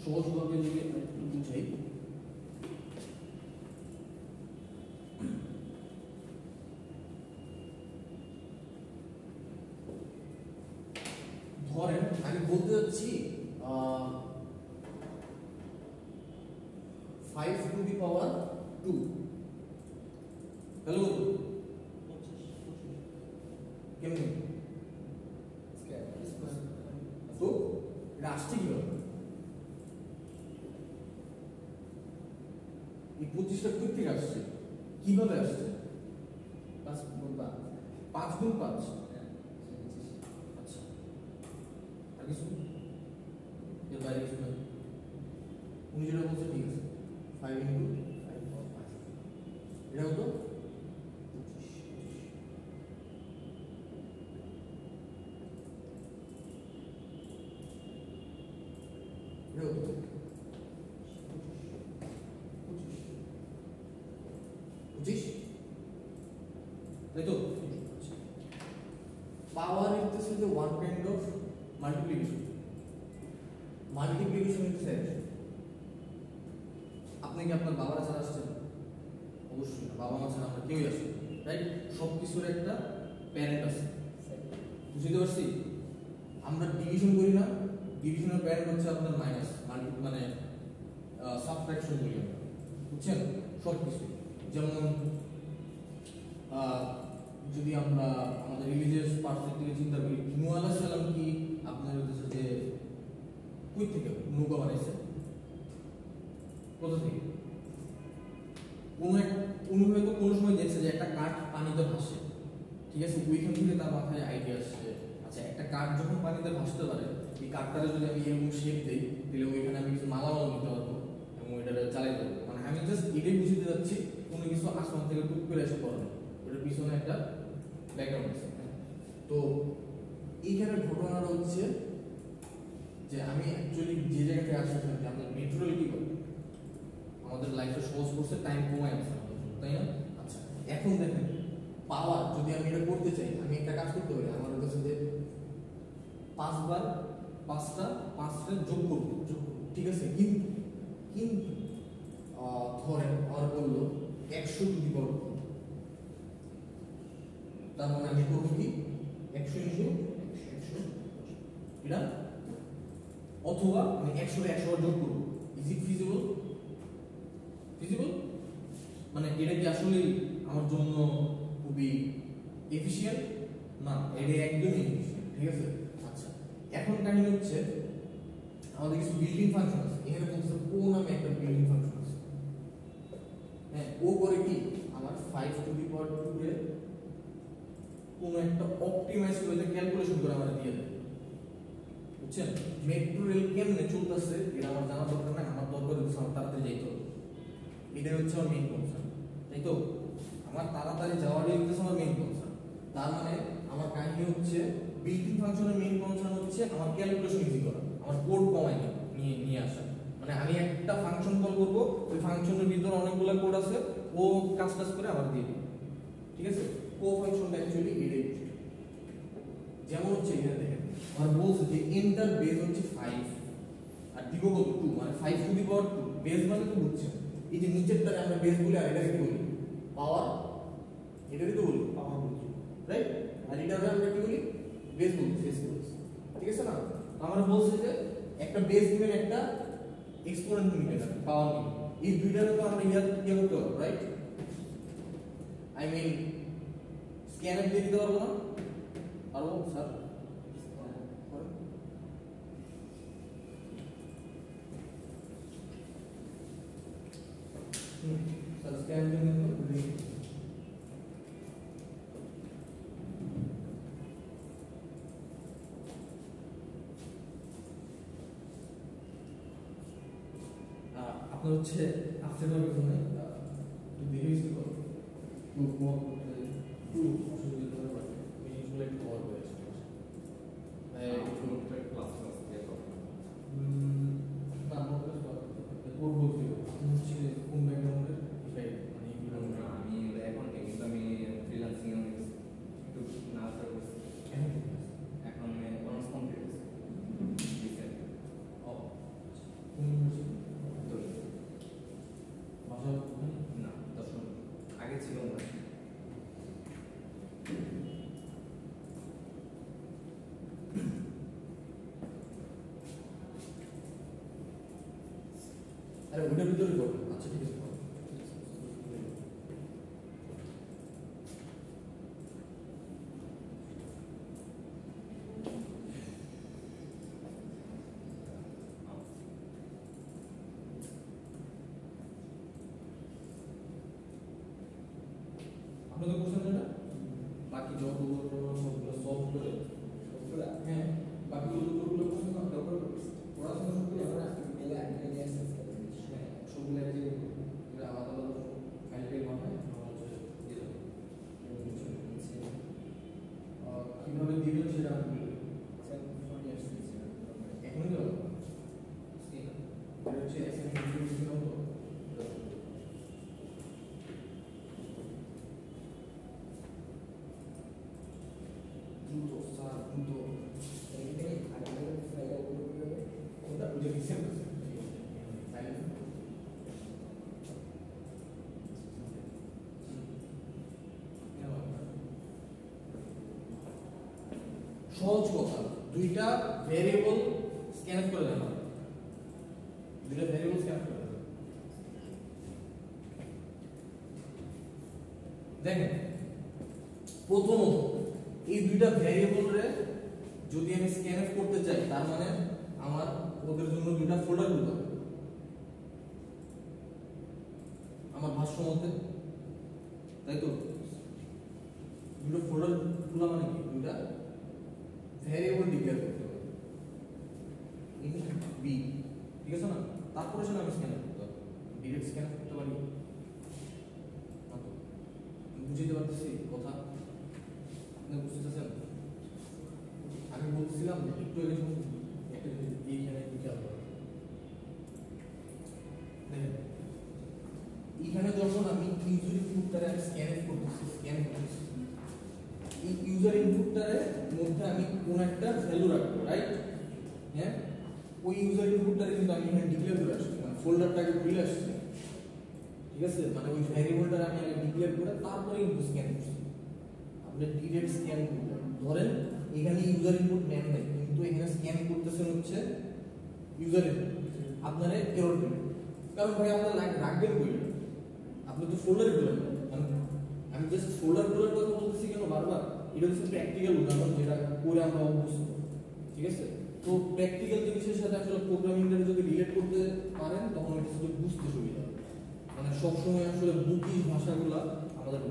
সহজভাবে যদি একটু বুঝাই যাচ্ছি 5 টু দি পাওয়ার 2। হ্যালো কেমন তো এটা আসছে কিভাবে? এই 25টা কোথা থেকে আসছে, কিভাবে আসছে? 5 গুণ 5। আচ্ছা, আর কিছু এর বাইরে কিছু নাই? উনি যেটা বলছে ঠিক আছে, 5 ইন্টু 5 এটা হতো 25। এটা হতো 25, তাই তো? Power is the one kind of multiplication. Multiplication is addition. আপনি কি আপনার বাবার ছাড়া আসছেন? অবশ্যই না, বাবা মা ছাড়া আমরা কেউই আসি, রাইট? সব কিছুর একটা প্যারেন্ট আছে, বুঝতে পারছি? আমরা ডিভিশন করি না, ডিভিশনের প্যারেন্ট হচ্ছে আপনার মাইনাস, মানে সাবট্রাকশন করি আমরা, বুঝছেন? সব কিছু যেমন যদি আমরা আমাদের রিলিজিয়াস পার্সপেক্টিভে চিন্তা করি, নূহ আলাইহিস সালাম কি আপনার হচ্ছে যে কই থেকে নৌকা বানাইছে? কোথা থেকে? উনি হয়তো কোনো সময় দেখছে যে একটা কাঠ পানিতে ভাসে, ঠিক আছে? ওইখান থেকে তার মাথায় আইডিয়া আসছে, আচ্ছা একটা কাঠ যখন পানিতে ভাসতে পারে, এই কাঠটারে যদি আমি এরকম শেপ দিই, তাহলে ওইখানে আমি কিছু মালামাল নিতে পারবো এবং ওইটা চালাইতে পারবো। মানে আমি জাস্ট এটাই বুঝতে যাচ্ছি, কোনো কিছু আসমান থেকে টুক করে এসে পড়ে না, ওটার পিছনে একটা ব্যাকগ্রাউন্ড আছে। তো এইখানে ঘটনাটা হচ্ছে যে আমি অ্যাকচুয়ালি যে জায়গা থেকে আসছিলাম, যে আমাদের মেট্রোল কি করে আমাদের লাইফে সহজ করছে, টাইম কমায় আছে, তাই না? আচ্ছা, এখন দেখেন পাওয়ার যদি আমি এটা করতে চাই, আমি একটা কাজ করতে পারি, আমার কাছে যে 5 বার 5টা যোগ করবো, ঠিক আছে? কিন্তু ধরেন আমার বললো 100 টু দি পাওয়ার 2, তার মানে আমি করবো কি 100 ইনটু 100 এটা, অথবা আমি 100 বার যোগ করবো। Is it feasible? মানে এটা কি আসলে আমার জন্য খুবই এফিশিয়েন্ট? না, এটা একদমই এফিশিয়েন্ট, ঠিক আছে? আচ্ছা, এখন কাহিনী হচ্ছে আমাদের কিছু বিল্ডিং ফাংশন আছে। এখানে বলতেছে ও নামে একটা বিল্ডিং ফাংশন আছে। হ্যাঁ, ও করে কি আমার 5 টু দি পাওয়ার 2 এর কোন একটা অপটিমাইজ করে ক্যালকুলেশন করে আমরা দিয়ে দেয়, বুঝছেন? মেট্রো রেল কেমনে চলতেছে এটা আমার জানা দরকার না, আমার দরকার হচ্ছে আমার তাড়াতাড়ি যাইতে হবে। এটা হচ্ছে আমার মেইন কনসার্ন, তাই তো? আমার তাড়াতাড়ি যাওয়াটাই হচ্ছে আমার মেইন কনসার্ন। তার মানে আমার কাহিনী হচ্ছে বিল্ডিং ফাংশনের মেইন কনসার্ন হচ্ছে আমার ক্যালকুলেশন ইজি করা, আমার কোড কমাই নিয়ে আসা। মানে আমি একটা ফাংশন কল করবো, ওই ফাংশনের ভিতরে অনেকগুলো কোড আছে, ও কাজ করে আবার দিয়ে দিবে, ঠিক আছে? কো ফাংশনটা অ্যাকচুয়ালি এটাই। যেমন হচ্ছে এখানে দেখেন আমার বলছে যে এন্টার বেস হচ্ছে 5 আর দিব কত 2, মানে 5 টু দি পাওয়ার 2। বেস মানে তো বুঝছেন, এই যে নিচেরটারে আমরা বেস বলি, আর এটাকে কি বলি? পাওয়ার। এটাকে তো বলি পাওয়ার বলছি, রাইট? আর এটাকে আমরা কি বলি? বেস বলছি, ঠিক আছে না? আমরা বলছি যে একটা বেস দিবেন, একটা এক্সপোনেন্ট নিবেন, পাওয়ার নিবেন। এই দুইটারে তো আমরা ইয়া করতে পারবো, রাইট? আই মিন স্ক্যানার দিয়ে দিতে পারবো না? পারবো স্যার? স্যার স্ক্যান দিয়ে দিতে আপনার হচ্ছে আফটার অল কিছু নাই, দেখে ইউজ করো টু মোর করতে টু অসুবিধা হতে পারে, জিনিসগুলো একটু কভার করে আসবে। ক্লাস দিয়ে না মোর ক্লাস করবো হচ্ছে কোন ব্যাকগ্রাউন্ডের এটাই, মানে এগুলো আমি এখন কিন্তু আমি ফ্রিল্যান্সিং একটু নাচ করছি, এখন অনার্স কমপ্লিট হয়েছে। ও কোন ইউনিভার্সিটি? ভাষা না 10 আগে ছিল না। আরে ওটার ভিতরে করবেন। আচ্ছা ঠিক আছে। আপনাদের কোশ্চেন এটা বাকি যতগুলো সবগুলো সলভ করে সবগুলা হ্যাঁ বাকি যতগুলো কোশ্চেন না ডবল করছি পড়াশোনা সবগুলো এখন আপনি মেলে আগে নিয়ে আসছেন হ্যাঁ সবগুলো এক জায়গায় করবো। এটা আলাদা আলাদা ফাইল টাইল বানায় আমরা হচ্ছে দিয়ে দেবো। কিভাবে দিবেন সেটা আমি বলে দেবো। এখনই দেবো এটা হচ্ছে অ্যাসাইনমেন্ট দিলাম তো দ্রুত স্যার দ্রুত কোনটা বুঝে দিচ্ছেন সহজ কথা দুইটা ভেরিয়েবল স্ক্যান করে দেন দুইটা ভেরিয়েবল স্ক্যান করে দেন দেখেন প্রথমত এই দুইটা ভেরিয়েবলরে যদি আমি স্ক্যান করতে চাই তার মানে আমার ওদের জন্য দুইটা ফোল্ডার খুলতে হবে আমার ভাষ্য মতে তাই তো দুটো ফোল্ডার খোলা মানে কি দুইটা ভেরিয়েবল ডিক্লেয়ার করতে হবে ইন বি ঠিক আছে না তারপরে সেটা আমি স্ক্যান করতে হবে ডিরেক্ট স্ক্যান করতে পারি না তো বুঝতে পারতেছি কথা আপনি বুঝতেছেন আমি বলছিলাম একটু আগে একটা জিনিস এইখানে খেয়াল করো দেখেন এইখানে যখন আমি ইউজার ইনপুটটারে স্ক্যান করতেছি এই ইউজার ইনপুটটারে মধ্যে আমি কোন একটা ভ্যালু রাখবো রাইট হ্যাঁ ওই ইউজার ইনপুটটারে কিন্তু আমি এখানে ডিক্লেয়ার করে আসছি মানে ফোল্ডারটাকে খুলে আসছি ঠিক আছে মানে ওই ভ্যারিয়েবলটারে আমি আগে ডিক্লেয়ার করে তারপরে ইনপুট স্ক্যান করছি আপনি ডিরেক্ট স্ক্যান করবেন ধরেন এখানে ইউজার ইনপুট নেন নাই কিন্তু এখানে স্ক্যান করতেছেন হচ্ছে ইউজার ইনপুট আপনারা এরর দেবেন কারণ ভাই আপনারা রাখবেন বলে আপনি তো ফোল্ডার খুলেন আমি জাস্ট ফোল্ডার খোলার কথা বলতেছি কেন বারবার এটা হচ্ছে প্র্যাকটিক্যাল উদাহরণ যেটা করে আমরা অভ্যস্ত ঠিক আছে তো প্র্যাকটিক্যাল জিনিসের সাথে আসলে প্রোগ্রামিংটা যদি রিলেট করতে পারেন তখন এটা শুধু বুঝতে সুবিধা হবে মানে সবসময় আসলে বুকিশ ভাষাগুলো আমাদের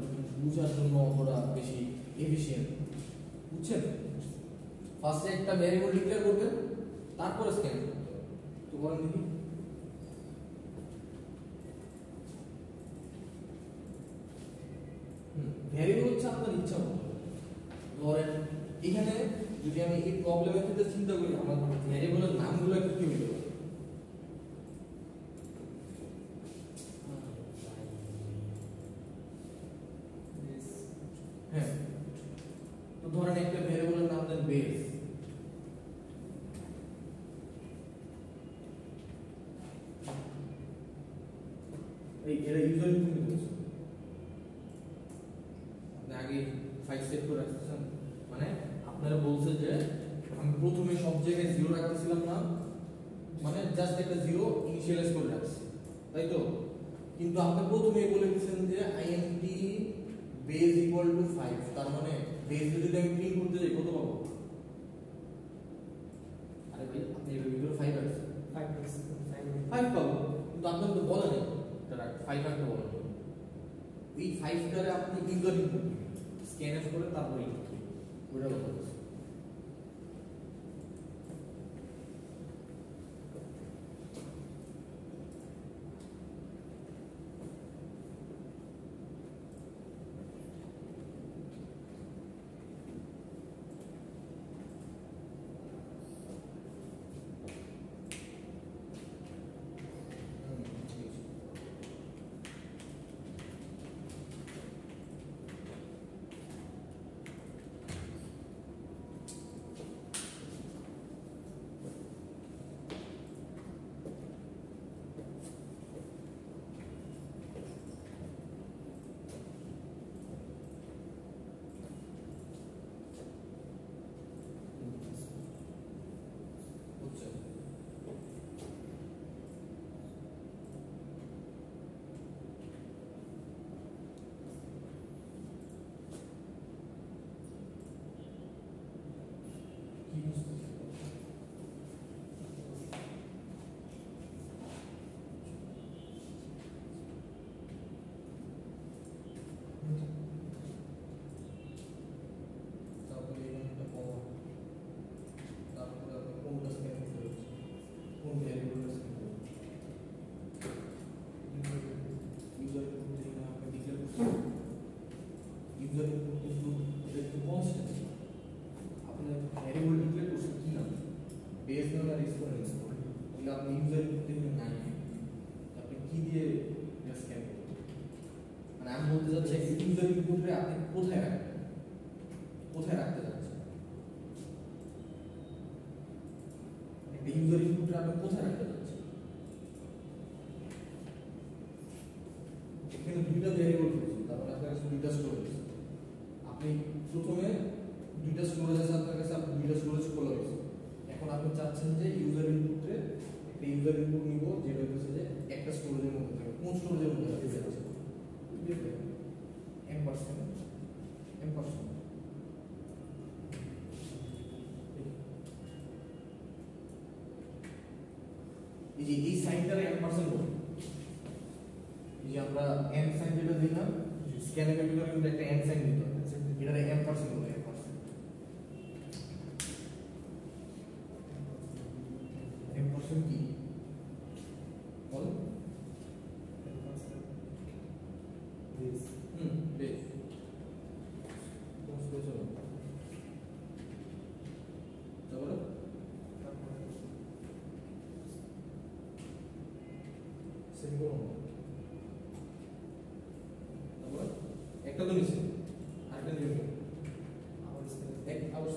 বোঝার জন্য অতটা বেশি এফিশিয়েন্ট বুঝছেন ফার্স্টে একটা ভ্যারিয়েবল ডিক্লেয়ার করবেন তারপরে স্ক্যান করতে হবে তো বলেন দেখি ভ্যারিয়েবল হচ্ছে আপনার ইচ্ছা মতো ধরেন এখানে যদি আমি এই প্রবলেমের ক্ষেত্রে চিন্তা করি আমার ভ্যারিয়েবলের নামগুলো কি হইতে পারে হ্যাঁ তো ধরেন একটা ভ্যারিয়েবলের নাম দেন বেস এই এর ইউজার ইনপুট দিতেছে আপনি আগে 5 সেট করে রাখতেছেন মানে আপনারা বলছেন যে আমি প্রথমে সব জায়গায় 0 রাখতেছিলাম না মানে জাস্ট একটা 0 ইনিশিয়ালাইজ করে রাখছি তাই তো কিন্তু আপনি প্রথমেই বলে দিয়েছেন যে int base equal to 5 তার মানে বেস যদি আমি প্রিন্ট করতে যাই কত পাবো আরে ভাই আপনি এর ভিতরে 5 রাখছেন 5 পাবো কিন্তু আপনার তো বলা নেই এটা 5 রাখতে বলা নেই এই 5 টারে আপনি ইউজার ইনপুট স্ক্যান করে তারপরে ইনপুট ওটা কথা বলছি আপনি কোথায় রাখবেন, কোথায় রাখতে যাচ্ছেন, একটা ইউজার ইনপুট আপনি কোথায় রাখতে যাচ্ছেন। এখানে দুইটা ভেরিয়েবল রয়েছে, তারপরে আপনার কাছে দুইটা স্টোরেজ। আপনি প্রথমে দুইটা স্টোরেজ আছে আপনার কাছে, আপনি দুইটা স্টোরেজ খোলা হয়েছে। এখন আপনি চাচ্ছেন যে ইউজার ইনপুটে একটা ইউজার ইনপুট নিব যেটা হচ্ছে যে একটা স্টোরেজের মধ্যে থাকে। কোন স্টোরেজের মধ্যে রাখতে যাচ্ছেন? M%, M%। এই যে এই সাইনটারে M% বলি। এই যে আমরা M সাইন যেটা দিলাম, স্ক্যানের ভিতরে কিন্তু একটা M সাইন দিতে হবে, এটারে M% বলে। M% কি বল? বেস। বেস। তারপরে সেমিকোলন। তারপরে একটা তো নিচে, আরেকটা নিচে এক আবার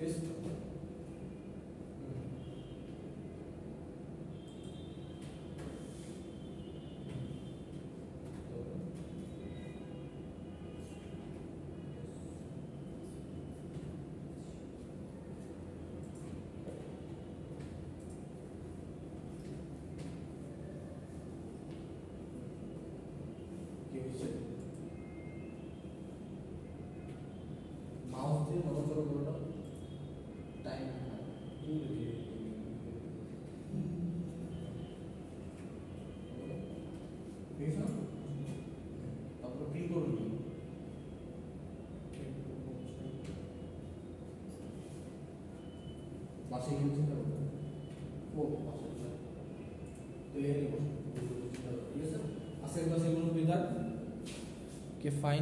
Yes. মাউস দিয়ে নড়াচড়া করাটা টাইম তারপরে ক্লিক করুন। পাশে গিয়ে চিন্তা করবেন, ও পাশে তো এই ঠিক আছে। আজকের ক্লাসে কোনো বিদাত কে ফাইন।